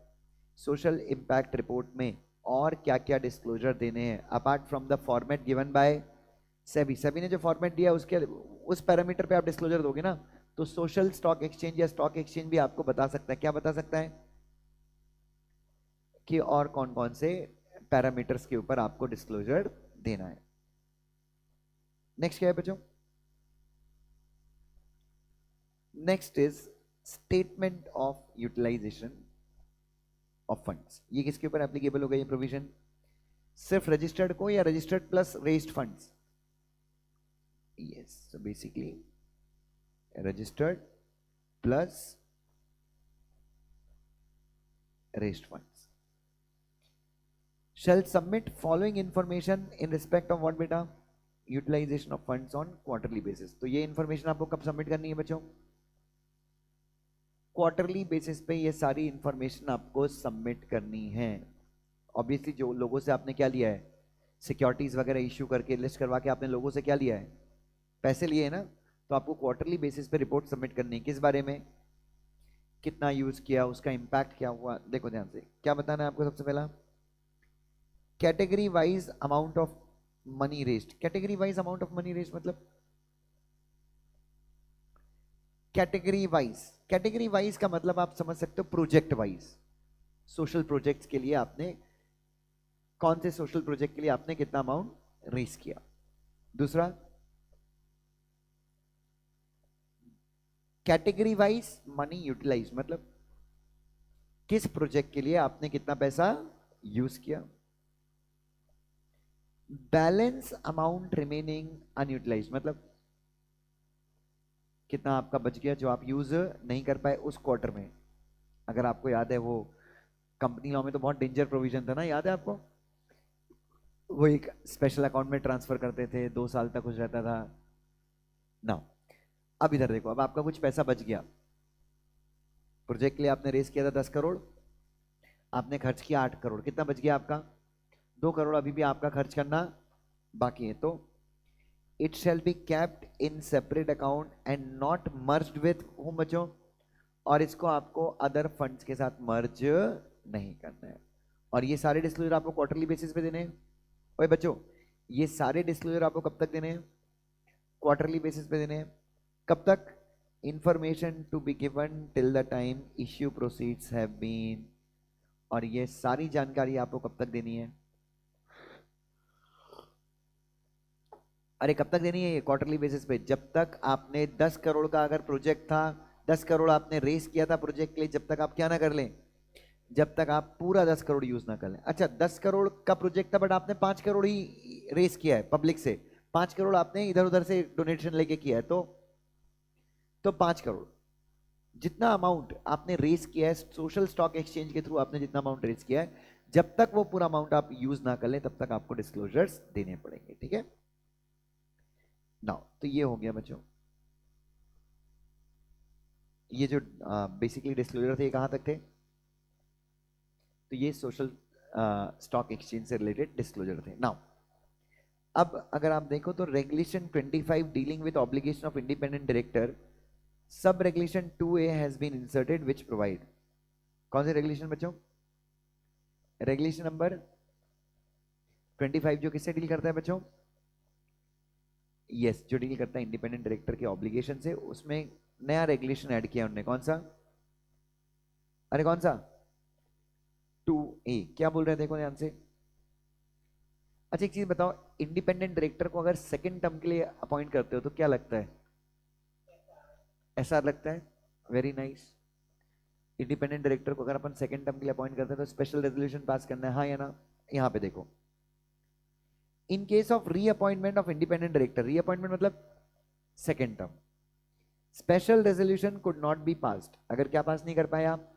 सोशल इंपैक्ट रिपोर्ट में और क्या क्या डिस्क्लोजर देने हैं apart from the format given by SEBI. SEBI ने जो फॉर्मेट दिया उसके उस पैरामीटर पे आप डिस्क्लोजर दोगे ना, तो सोशल स्टॉक एक्सचेंज या स्टॉक एक्सचेंज भी आपको बता सकता है। क्या बता सकता है? कि और कौन कौन से पैरामीटर्स के ऊपर आपको डिस्क्लोजर देना है। नेक्स्ट क्या है बच्चों? Next is statement of utilization of funds. ये किसके ऊपर एप्लीकेबल होगा ये प्रोविजन? सिर्फ रजिस्टर्ड को या registered plus raised funds? Yes, so basically registered plus raised funds shall submit following information in respect of what beta? Utilization of funds on quarterly basis। तो ये इंफॉर्मेशन आपको कब सबमिट करनी है बच्चों? क्वार्टरली बेसिस पे ये सारी इंफॉर्मेशन आपको सबमिट करनी है। ऑब्वियसली जो लोगों से आपने क्या लिया है, सिक्योरिटीज वगैरह इश्यू करके लिस्ट करवा के आपने लोगों से क्या लिया है? पैसे लिए है ना, तो आपको क्वार्टरली बेसिस पे रिपोर्ट सबमिट करनी है। किस बारे में? कितना यूज किया, उसका इंपैक्ट क्या हुआ। देखो ध्यान से, क्या बताना है आपको सबसे पहला? Category wise amount of money raised. Category wise amount of money raised मतलब कैटेगरी वाइज, कैटेगरी वाइज का मतलब आप समझ सकते हो प्रोजेक्ट वाइज। सोशल प्रोजेक्ट्स के लिए आपने कौन से सोशल प्रोजेक्ट के लिए आपने कितना अमाउंट रेज किया। दूसरा, कैटेगरी वाइज मनी यूटिलाइज मतलब किस प्रोजेक्ट के लिए आपने कितना पैसा यूज किया। बैलेंस अमाउंट रिमेनिंग अनयूटिलाइज मतलब कितना आपका बच गया जो आप यूज नहीं कर पाए उस क्वार्टर में। अगर आपको याद है वो कंपनी लॉ में तो बहुत डेंजर प्रोविजन था ना, याद है आपको? वो एक स्पेशल अकाउंट में ट्रांसफर करते थे, 2 साल तक कुछ रहता था ना। अब इधर देखो, अब आपका कुछ पैसा बच गया, प्रोजेक्ट के लिए आपने रेस किया था 10 करोड़, आपने खर्च किया 8 करोड़, कितना बच गया आपका? 2 करोड़ अभी भी आपका खर्च करना बाकी है। तो it shall be capped in separate account and not merged with home बच्चों, और इसको आपको अदर फंड्स के साथ मर्ज नहीं करना है। और ये सारे डिस्क्लोजर आपको क्वार्टरली बेसिस पे देने हैं। ओए बच्चों, ये सारे डिस्क्लोजर आपको कब तक देने हैं? क्वार्टरली बेसिस पे देने हैं। कब तक? Information to be given till the time issue proceeds have been. और ये सारी जानकारी आपको कब तक देनी है? अरे कब तक देनी है ये? क्वार्टरली बेसिस पे। जब तक आपने 10 करोड़ का अगर प्रोजेक्ट था, 10 करोड़ आपने रेस किया था प्रोजेक्ट के लिए, जब तक आप क्या ना कर लें, जब तक आप पूरा 10 करोड़ यूज ना कर लें। अच्छा, 10 करोड़ का प्रोजेक्ट था बट आपने 5 करोड़ ही रेस किया है पब्लिक से, 5 करोड़ आपने इधर उधर से डोनेशन लेके किया है, तो 5 करोड़ जितना अमाउंट आपने रेस किया है सोशल स्टॉक एक्सचेंज के थ्रू, आपने जितना अमाउंट रेस किया है, जब तक वो पूरा अमाउंट आप यूज ना कर लें तब तक आपको डिस्क्लोजर्स देने पड़ेंगे। ठीक है नाउ, तो ये हो गया बच्चों। ये जो बेसिकली डिस्क्लोजर थे, ये कहां तक थे? तो ये सोशल स्टॉक एक्सचेंज से रिलेटेड डिस्क्लोजर थे। नाउ अब अगर आप देखो तो regulation 25 dealing with obligation of independent director, sub regulation 2A has been inserted which provide. कौन से रेगुलेशन बच्चों? रेगुलेशन नंबर 25 जो किससे डील करता है बच्चों? यस, जो डील करता है इंडिपेंडेंट डायरेक्टर के ऑब्लिगेशन से, उसमें नया रेगुलेशन ऐड किया उन्होंने। कौन सा? अरे कौन सा? 2A। क्या बोल रहे हैं देखो ध्यान से। अच्छा एक चीज बताओ, इंडिपेंडेंट डायरेक्टर को अगर सेकंड टर्म के लिए अपॉइंट करते हो तो क्या लगता है? ऐसा लगता है। Very nice. इंडिपेंडेंट डायरेक्टर को अगर अपन सेकंड टर्म के लिए अपॉइंट करते हैं तो स्पेशल रेजोल्यूशन पास करना है, हाँ या ना? यहां पे देखो, in case of reappointment of independent director, reappointment मतलब second term, special resolution could not be passed. अगर क्या पास नहीं कर पाए आप?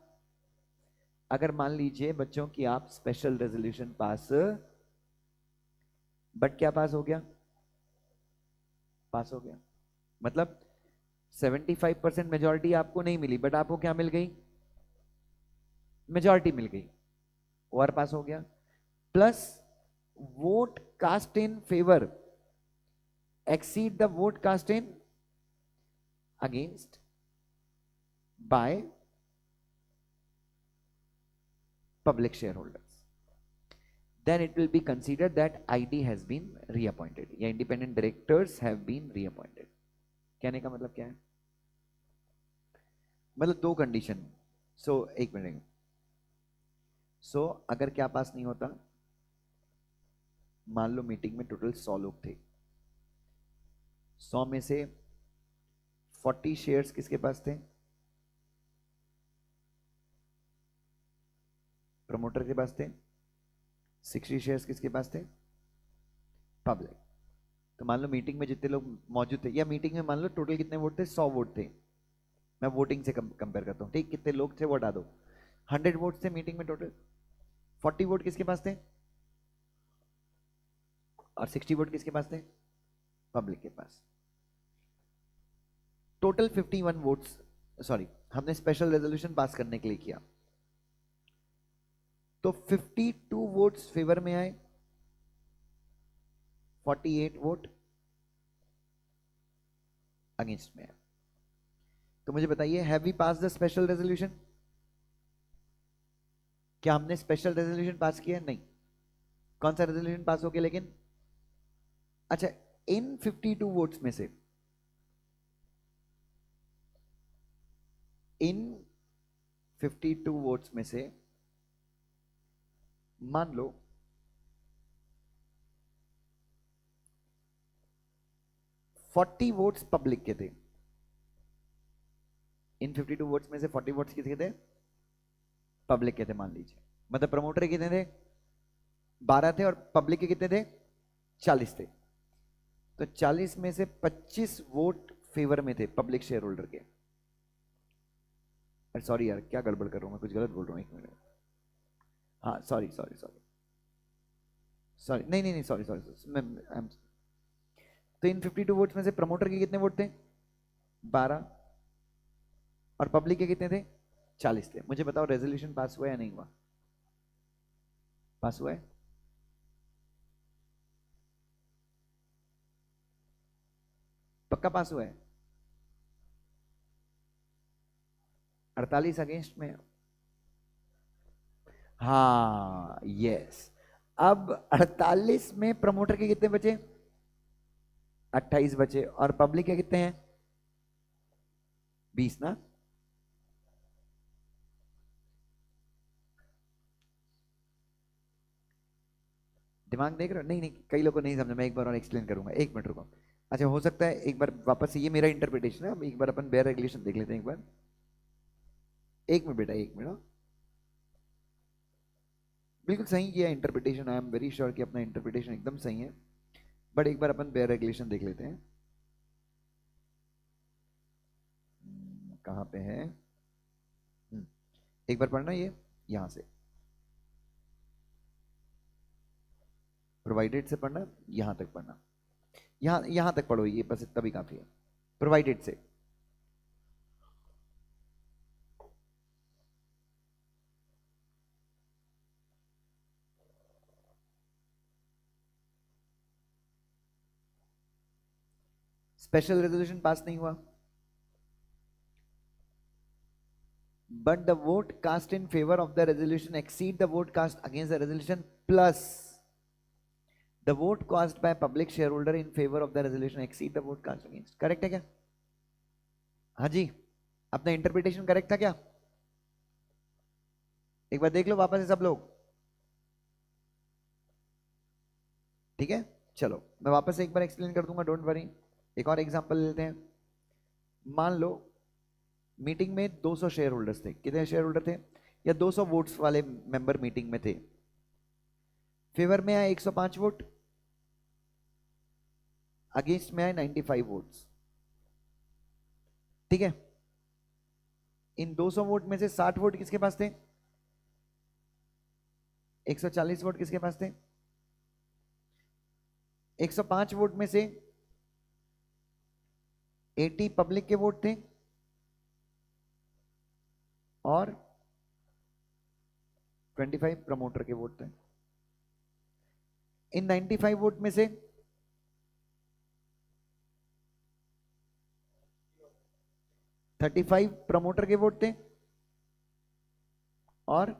अगर मान लीजिए बच्चों की आप स्पेशल रेजोल्यूशन पास, बट क्या पास हो गया? पास हो गया मतलब 75% मेजोरिटी आपको नहीं मिली, बट आपको क्या मिल गई? मेजोरिटी मिल गई, और पास हो गया। Plus vote cast in favour exceed the vote cast in against by public shareholders, then it will be considered that ID has been reappointed या independent directors have been reappointed। कहने का मतलब क्या है? मतलब दो कंडीशन। एक मिनट। अगर क्या पास नहीं होता, मान लो मीटिंग में टोटल 100 लोग थे, 100 में से 40 शेयर्स किसके पास थे? प्रमोटर के पास थे। 60 शेयर्स किसके पास थे? पब्लिक। तो मान लो मीटिंग में जितने लोग मौजूद थे, या मीटिंग में मान लो टोटल कितने वोट थे? 100 वोट थे। मैं वोटिंग से कंपेयर करता हूं, ठीक? कितने लोग थे वो हटा दो। 100 वोट थे मीटिंग में टोटल, 40 वोट किसके पास थे? और 60 वोट किसके पास थे? पब्लिक के पास। टोटल 51 वोट्स, सॉरी, हमने स्पेशल रेजोल्यूशन पास करने के लिए किया, तो 52 वोट्स फेवर में आए, 48 वोट अगेंस्ट में आए। तो मुझे बताइए, have we pass the special resolution? क्या हमने स्पेशल रेजोल्यूशन पास किया? नहीं। कौन सा रेजोल्यूशन पास हो गया लेकिन? अच्छा, इन 52 वोट्स में से, इन 52 वोट्स में से मान लो 40 वोट्स पब्लिक के थे। इन 52 वोट्स में से 40 वोट्स किसके थे? पब्लिक के थे मान लीजिए। मतलब प्रमोटर के कितने थे? 12 थे, और पब्लिक के कितने थे? 40 थे। तो 40 में से 25 वोट फेवर में थे पब्लिक शेयर होल्डर के। अरे सॉरी यार, क्या गड़बड़ कर रहा हूं मैं, कुछ गलत बोल रहा हूं, एक मिनट। हाँ सॉरी सॉरी सॉरी सॉरी, नहीं नहीं नहीं, सॉरी सॉरी मैं तो इन 52 वोट्स में से प्रमोटर के कितने वोट थे? 12। और पब्लिक के कितने थे? 40 थे। मुझे बताओ रेजोल्यूशन पास हुआ या नहीं हुआ? पास हुआ है। पक्का पास हुआ है। 48 अगेंस्ट में। हाँ यस, अब 48 में प्रमोटर के कितने बचे? 28 बचे। और पब्लिक के कितने हैं? 20 ना। दिमाग देख रहे हो? नहीं नहीं, कई लोगों को नहीं समझा, मैं एक बार और एक्सप्लेन करूंगा, एक मिनट रुको। अच्छा, हो सकता है एक बार वापस से, ये मेरा इंटरप्रिटेशन है, अब एक बार अपन बेयर रेगुलेशन देख लेते हैं एक बार। एक मिनट बेटा, एक मिनट हाँ। बिल्कुल सही किया interpretation, I am very sure कि अपना इंटरप्रिटेशन एकदम सही है। बट एक बार अपन बेयर रेगुलेशन देख लेते हैं। कहाँ पे है? एक बार पढ़ना ये, यहां से प्रोवाइडेड से पढ़ना, यहां तक पढ़ना, यहां तक पढ़ो, ये बस इतना भी काफी है। प्रोवाइडेड से स्पेशल रेजोल्यूशन पास नहीं हुआ, but the vote cast in favor of the resolution exceed the vote cast against the resolution plus the vote cast by public shareholder in favor of the resolution exceed the vote cast against। Correct है क्या? हाँ जी, अपना interpretation correct था क्या? एक बार देख लो वापस से सब लोग। ठीक है, चलो मैं वापस से एक बार एक्सप्लेन कर दूंगा, डोंट वरी। एक और एग्जांपल लेते हैं। मान लो मीटिंग में 200 शेयर होल्डर्स थे। कितने शेयर होल्डर थे? या 200 वोट्स वाले मेंबर मीटिंग में थे। फेवर में आए 105 वोट, अगेंस्ट में आए 95 वोट्स। ठीक है, इन 200 वोट में से 60 वोट किसके पास थे? 140 वोट किसके पास थे? 105 वोट में से 80 पब्लिक के वोट थे और 25 प्रमोटर के वोट थे। इन 95 वोट में से 35 प्रमोटर के वोट थे और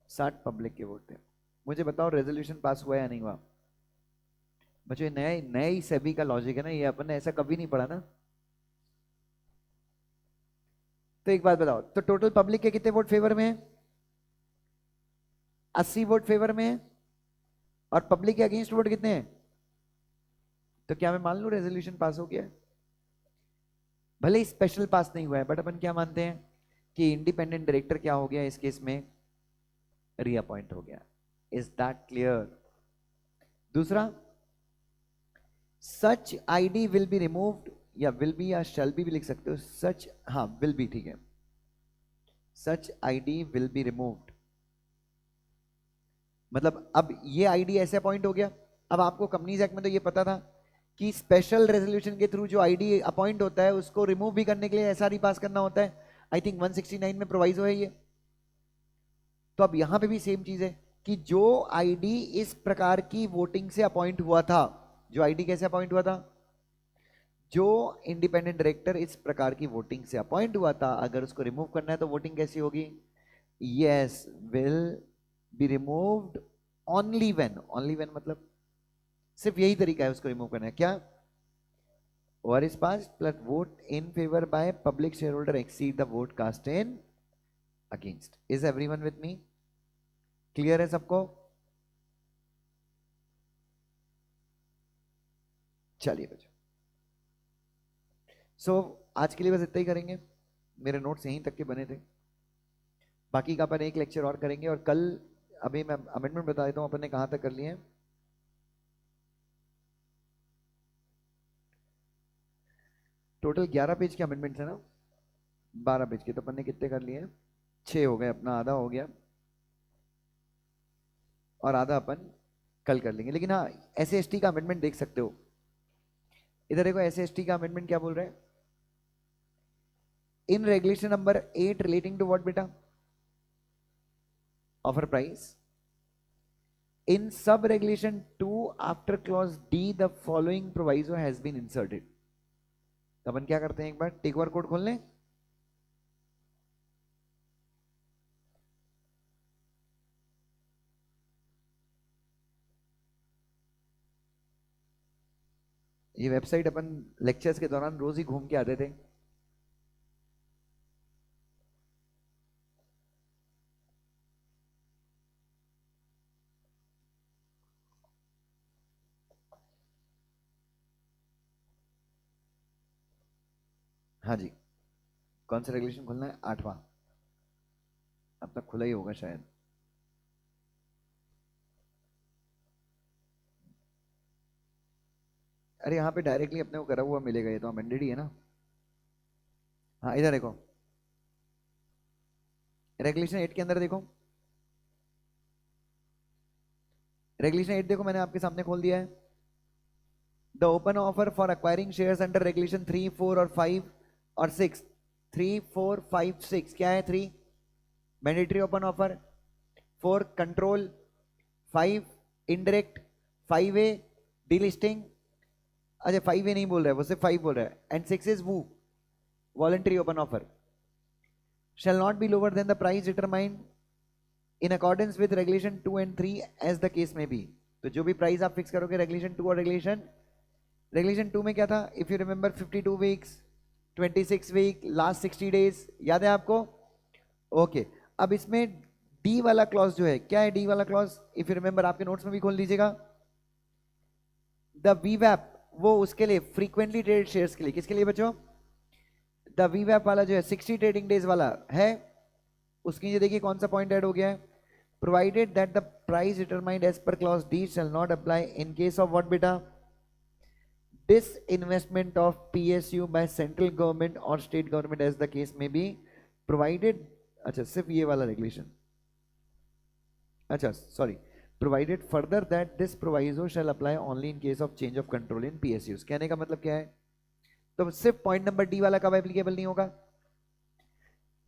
60 पब्लिक के वोट थे। मुझे बताओ रेजोल्यूशन पास हुआ या नहीं हुआ? बच्चों, नया नया ही सेबी का लॉजिक है ना, ये अपन ने ऐसा कभी नहीं पढ़ा ना। तो एक बात बताओ, तो टोटल पब्लिक के कितने वोट फेवर में है? 80 वोट फेवर में है। और पब्लिक के अगेंस्ट वोट कितने हैं? तो क्या मैं मान लूं रेजोल्यूशन पास हो गया? भले ही स्पेशल पास नहीं हुआ है, बट अपन क्या मानते हैं कि इंडिपेंडेंट डायरेक्टर क्या हो गया इस केस में? रीअपॉइंट हो गया। Is that clear? दूसरा, सच आईडी विल बी रिमूव्ड, या विल बी या शैल बी लिख सकते हो। सच, हाँ विल बी, ठीक है। सच आईडी विल बी रिमूव्ड मतलब अब ये आईडी ऐसे अपॉइंट हो गया। अब आपको कंपनीज एक्ट में तो ये पता था कि स्पेशल रेजोल्यूशन के थ्रू जो आईडी अपॉइंट होता है उसको रिमूव भी करने के लिए एसआरई पास करना होता है। आई थिंक 169 में प्रोवाइजो है ये। तो अब यहां पे भी सेम चीज है कि जो आईडी इस प्रकार की वोटिंग से अपॉइंट हुआ था, जो आईडी कैसे अपॉइंट हुआ था? जो इंडिपेंडेंट डायरेक्टर इस प्रकार की वोटिंग से अपॉइंट हुआ था, अगर उसको रिमूव करना है तो वोटिंग कैसी होगी? Yes, will be removed only when मतलब सिर्फ यही तरीका है उसको रिमूव करना है। क्या? और is pass plus vote in favour by public share holder exceed the vote cast in against. Is everyone with me? Clear है सबको? चलिए बच्चों, सो आज के लिए बस इतना ही करेंगे। मेरे नोट्स यहीं तक के बने थे, बाकी का अपन एक लेक्चर और करेंगे। और कल, अभी मैं अमेंडमेंट बता देता हूं अपन ने कहां तक कर लिए हैं। टोटल 11 पेज के अमेंडमेंट है ना, 12 पेज के, तो अपन ने कितने कर लिए हैं? 6 हो गए, अपना आधा हो गया और आधा अपन कल कर लेंगे। लेकिन हाँ, एस सी का अमेंडमेंट देख सकते हो। इधर देखो, एस सी का अमेंडमेंट क्या बोल रहे हैं? In regulation number 8 relating to what बेटा? Offer price. In sub-regulation 2, after clause D, the following proviso has been inserted। तो अपन क्या करते हैं, एक बार टेक ओवर कोड खोल लें। ये वेबसाइट अपन लेक्चर्स के दौरान रोज ही घूम के आते थे। हाँ जी, कौन सा रेगुलेशन खुलना है? 8वां। अब तक खुला ही होगा शायद। अरे यहाँ पे डायरेक्टली अपने को करा हुआ मिलेगा, ये तो अमेंडेड ही है ना। हाँ इधर देखो, रेगुलेशन 8 के अंदर देखो, रेगुलेशन 8 देखो मैंने आपके सामने खोल दिया है। The open offer for acquiring shares under regulation 3, 4 और 5 और 6। 3, 4, 5, 6 क्या है? 3 mandatory open offer, 4 control, 5 indirect, 5A delisting. अच्छा 5A नहीं बोल रहा है वो, सिर्फ 5 बोल रहा है। एंड 6 इज वो voluntary open offer shall not be lower than the price determined in accordance with regulation 2 and 3 as the case may be। तो जो भी प्राइस आप फिक्स करोगे रेगुलेशन 2 और रेगुलेशन 2 में क्या था? If you remember 52 weeks, 26 week, last 60 days, याद है आपको? ओके अब इसमें डी वाला क्लॉज जो है, क्या है डी वाला क्लॉज? इफ यू रिमेंबर आपके नोट्स में भी खोल लीजिएगा। द वीवैप वो उसके लिए फ्रीक्वेंटली ट्रेडेड शेयर्स के लिए, किसके लिए बच्चों? द वीवैप वाला जो है 60 ट्रेडिंग डेज वाला है, उसके नीचे देखिए कौन सा पॉइंट ऐड हो गया है। Provided that the price determined as per clause D shall not apply in case of what बेटा? disinvestment of PSU by central government or state government as the case may be provided। अच्छा सिर्फ ये वाला regulation, अच्छा sorry, provided further that this proviso shall apply only in case of change of control in PSUs। कहने का मतलब क्या है? तो सिर्फ पॉइंट नंबर डी वाला कब एप्लीकेबल नहीं होगा?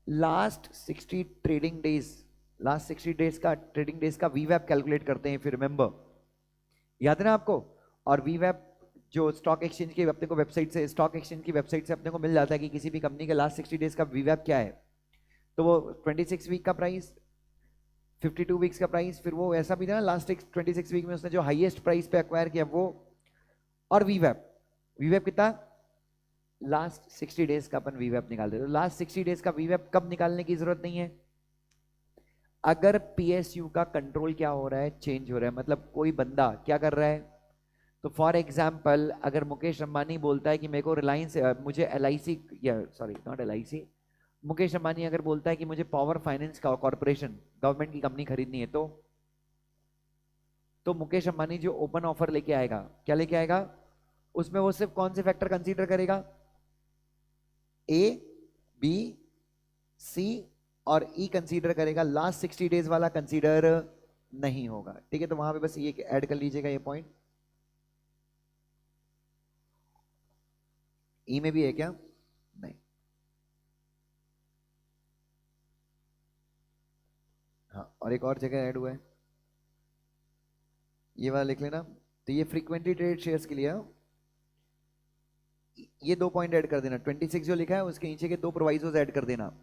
Last 60 trading days, last 60 days का ट्रेडिंग डेज का वीवैप कैलकुलेट करते हैं, फिर रिमेंबर, याद है ना आपको? और वीवैप जो स्टॉक एक्सचेंज की अपने को वेबसाइट से, स्टॉक एक्सचेंज की वेबसाइट से अपने को मिल जाता है कि किसी भी कंपनी के लास्ट 60 डेज का वीवैप क्या है। तो वो 26 वीक का प्राइस, 52 वीक्स का प्राइस, फिर वो ऐसा भी था ना लास्ट 26 वीक में उसने जो हाईएस्ट प्राइस पे एक्वायर किया वो, और वीवैप, वीवैप कितना? लास्ट 60 डेज का अपन वीवैप निकालते हैं। तो लास्ट 60 डेज का वीवैप कब निकालने की जरूरत नहीं है? अगर पीएसयू का कंट्रोल क्या हो रहा है? चेंज हो रहा है। मतलब कोई बंदा क्या कर रहा है? तो फॉर एग्जाम्पल अगर मुकेश अंबानी बोलता है कि मेरे को रिलायंस, मुझे LIC, या sorry not LIC, Mukesh Ambani अगर बोलता है कि मुझे पावर फाइनेंस का कॉर्पोरेशन गवर्नमेंट की कंपनी खरीदनी है, तो मुकेश अंबानी जो ओपन ऑफर लेके आएगा, क्या लेके आएगा? उसमें वो सिर्फ कौन से फैक्टर कंसीडर करेगा? A, B, C और E कंसीडर करेगा, लास्ट 60 डेज वाला कंसीडर नहीं होगा। ठीक है, तो वहां पे बस ये ऐड कर लीजिएगा ये पॉइंट। ई में भी है क्या? नहीं। हाँ और एक और जगह ऐड हुआ है, ये वाला लिख लेना। तो ये फ्रीक्वेंटली ट्रेडेड शेयर्स के लिए है। ये 2 पॉइंट ऐड कर देना, 26 जो लिखा है उसके नीचे के 2 प्रोवाइजोस ऐड कर देना।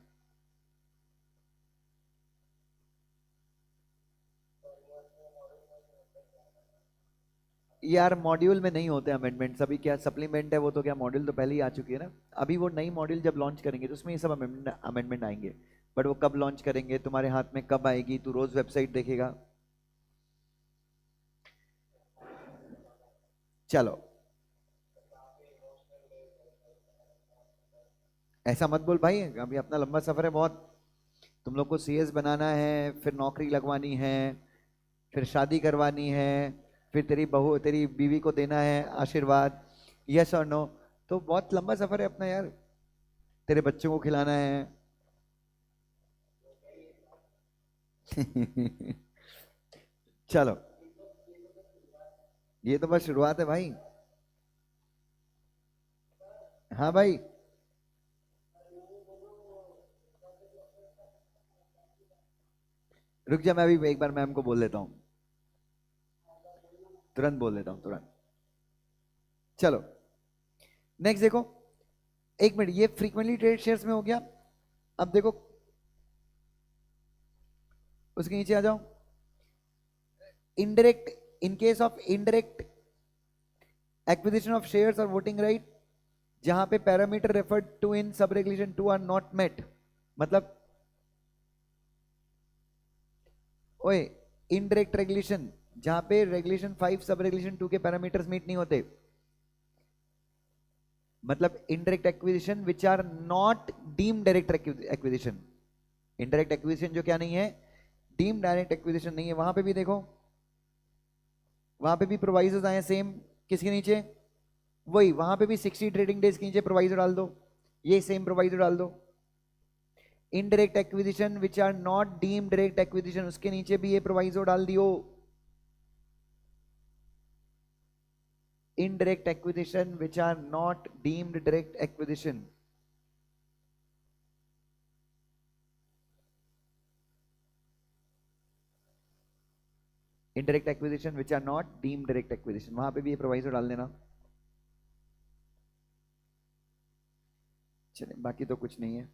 यार मॉड्यूल में नहीं होते अमेंडमेंट, अभी क्या सप्लीमेंट है वो, तो क्या मॉड्यूल तो पहले ही आ चुकी है ना। अभी वो नई मॉड्यूल जब लॉन्च करेंगे तो उसमें ये सब अमेंडमेंट आएंगे, बट वो कब लॉन्च करेंगे, तुम्हारे हाथ में कब आएगी, तू रोज वेबसाइट देखेगा। चलो ऐसा मत बोल भाई, अभी अपना लंबा सफर है बहुत। तुम लोग को CS बनाना है, फिर नौकरी लगवानी है, फिर शादी करवानी है, फिर तेरी बहू, तेरी बीवी को देना है आशीर्वाद, यस और नो। तो बहुत लंबा सफर है अपना यार, तेरे बच्चों को खिलाना है। चलो ये तो बस शुरुआत है भाई। हाँ भाई, रुक जा, मैं अभी एक बार मैम को बोल लेता हूँ, तुरंत बोल लेता हूँ तुरंत। चलो नेक्स्ट देखो, एक मिनट, ये फ्रीक्वेंटली ट्रेड शेयर्स में हो गया। अब देखो उसके नीचे आ जाओ, indirect, in case of indirect acquisition of shares और वोटिंग राइट, जहां पे parameter referred to in sub regulation 2 are not met, मतलब ओए इनडायरेक्ट रेगुलेशन जहां पे रेगुलेशन 5 सब रेगुलेशन 2 के पैरामीटर्स मीट नहीं होते, मतलब indirect acquisition which are not deem direct acquisition. Indirect acquisition जो क्या नहीं है, डीम डायरेक्ट एक्विजिशन नहीं है। वहां पे भी देखो, वहां पे भी प्रोवाइजर्स आए सेम, किसके नीचे, वही वहां पे भी 60 ट्रेडिंग डेज के नीचे प्रोवाइजर डाल दो, ये सेम प्रोवाइजर डाल दो। Indirect acquisition which are not deem direct acquisition, उसके नीचे भी ये प्रोवाइजर डाल दियो। Indirect acquisition which are not deemed direct acquisition, indirect acquisition which are not deemed direct acquisition, वहां पे भी ये प्रोवाइजर डाल देना। चलिए बाकी तो कुछ नहीं है।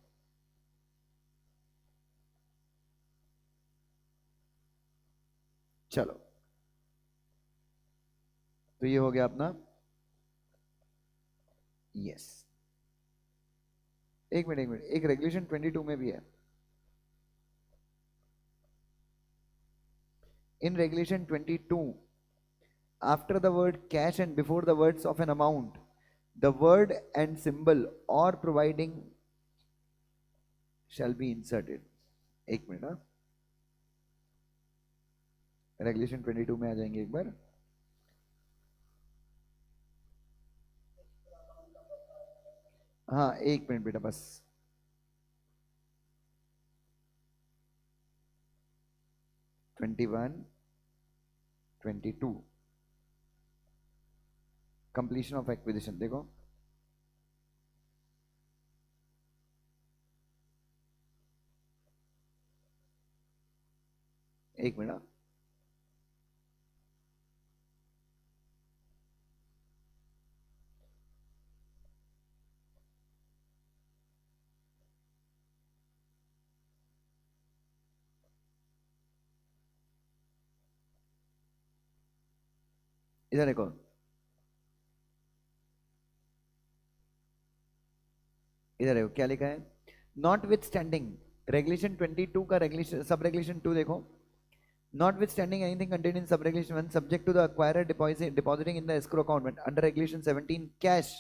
चलो तो ये हो गया अपना, यस। एक मिनट एक मिनट, एक रेगुलेशन 22 में भी है। In regulation 22, after the word cash and before the words of an amount, the word and symbol or providing shall be inserted। एक मिनट, हाँ रेगुलेशन 22 में आ जाएंगे एक बार। हाँ एक मिनट बेटा बस, twenty one 22 completion of acquisition देखो, एक मिनट, इधर देखो, इधर देखो क्या लिखा है, नॉट विथ स्टैंडिंग रेगुलेशन 22 का रेगुलेशन सब रेगुलेशन 2 देखो, notwithstanding anything contained in sub-regulation 1 subject to the acquirer depositing in the escrow account under regulation 17 cash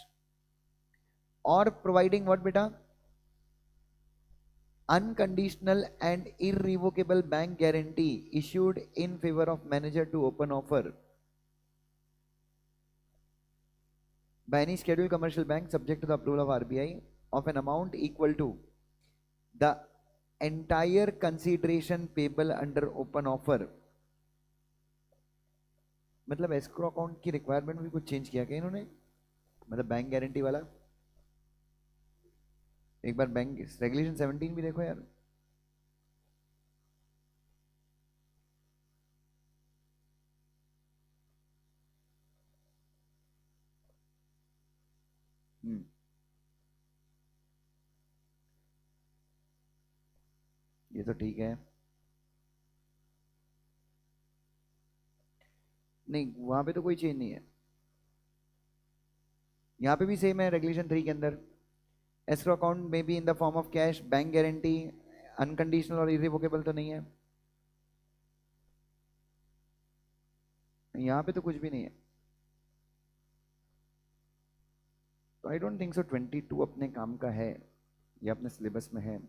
or providing what beta, unconditional and irrevocable bank guarantee issued in favor of manager to open offer by any scheduled commercial bank subject to the approval of RBI of an amount equal to the entire consideration payable under open offer। मतलब escrow account की requirement भी कुछ change किया क्या इन्होंने, मतलब bank guarantee वाला। एक बार बैंक रेगुलेशन 17 भी देखो यार, ये तो ठीक है, नहीं वहां पे तो कोई चेंज नहीं है, यहाँ पे भी सेम है रेगुलेशन 3 के अंदर, एस्क्रो अकाउंट में भी in the form of cash, bank guarantee, unconditional और इरिवोकेबल तो नहीं है, यहाँ पे तो कुछ भी नहीं है। तो आई डोंट थिंक सो 22 अपने काम का है या अपने सिलेबस में है।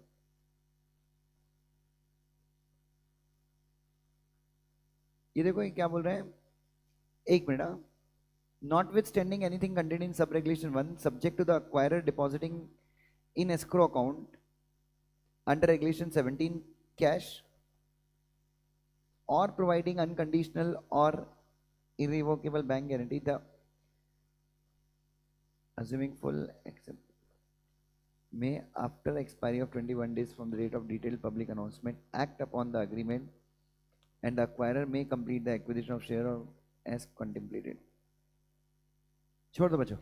ये देखो ये क्या बोल रहे हैं, एक minute, notwithstanding anything contained in sub-regulation 1 subject to the acquirer depositing in escrow account under regulation 17 cash or providing unconditional or irrevocable bank guarantee, the assuming full accept may after expiry of 21 days from the date of detailed public announcement act upon the agreement and the acquirer may complete the acquisition of share or as contemplated। छोड़ दो बच्चों,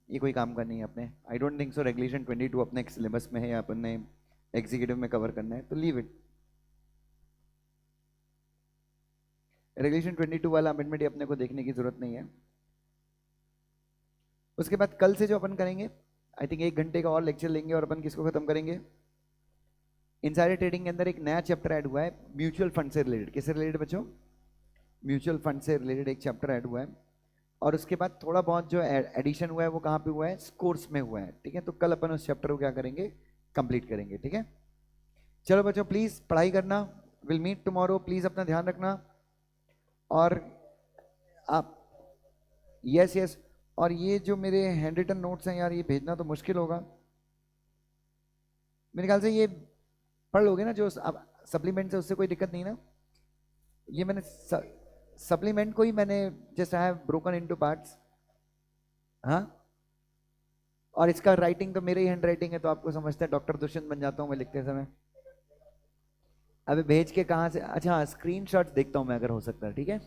ये कोई काम का नहीं है अपने, I don't think so regulation 22 अपने सिलेबस में है या अपने एग्जीक्यूटिव में कवर करना है, तो लीव इट। रेगुलेशन 22 वाला अमेंडमेंट अपने को देखने की जरूरत नहीं है। उसके बाद कल से जो अपन करेंगे, आई थिंक 1 घंटे का और लेक्चर लेंगे और अपन किसको खत्म करेंगे, इनसाइडर ट्रेडिंग के अंदर एक नया चैप्टर ऐड हुआ है म्यूचुअल फंड से रिलेटेड। किससे रिलेटेड बच्चों? म्यूचुअल फंड से रिलेटेड एक चैप्टर ऐड हुआ है। और उसके बाद थोड़ा बहुत जो एडिशन हुआ है वो कहाँ पे हुआ है, कोर्स में हुआ है। ठीक है, तो कल अपन उस चैप्टर को क्या करेंगे, कंप्लीट करेंगे। ठीक है, चलो बच्चों प्लीज पढ़ाई करना, विल मीट टुमारो, प्लीज अपना ध्यान रखना। और आप यस यस, और ये जो मेरे हैंड रिटन नोट्स हैं यार, ये भेजना तो मुश्किल होगा मेरे ख्याल से। ये पढ़ लोगे ना जो सप्लीमेंट से, उससे कोई दिक्कत नहीं ना? ये मैंने सप्लीमेंट को ही मैंने just I have broken into parts. हाँ, और इसका राइटिंग तो मेरे ही हैंड राइटिंग है, तो आपको समझते हैं डॉक्टर दुष्यंत बन जाता हूँ मैं लिखते समय। अबे भेज के कहाँ से, अच्छा स्क्रीनशॉट देखता हूँ मैं अगर हो सकता है। ठीक है,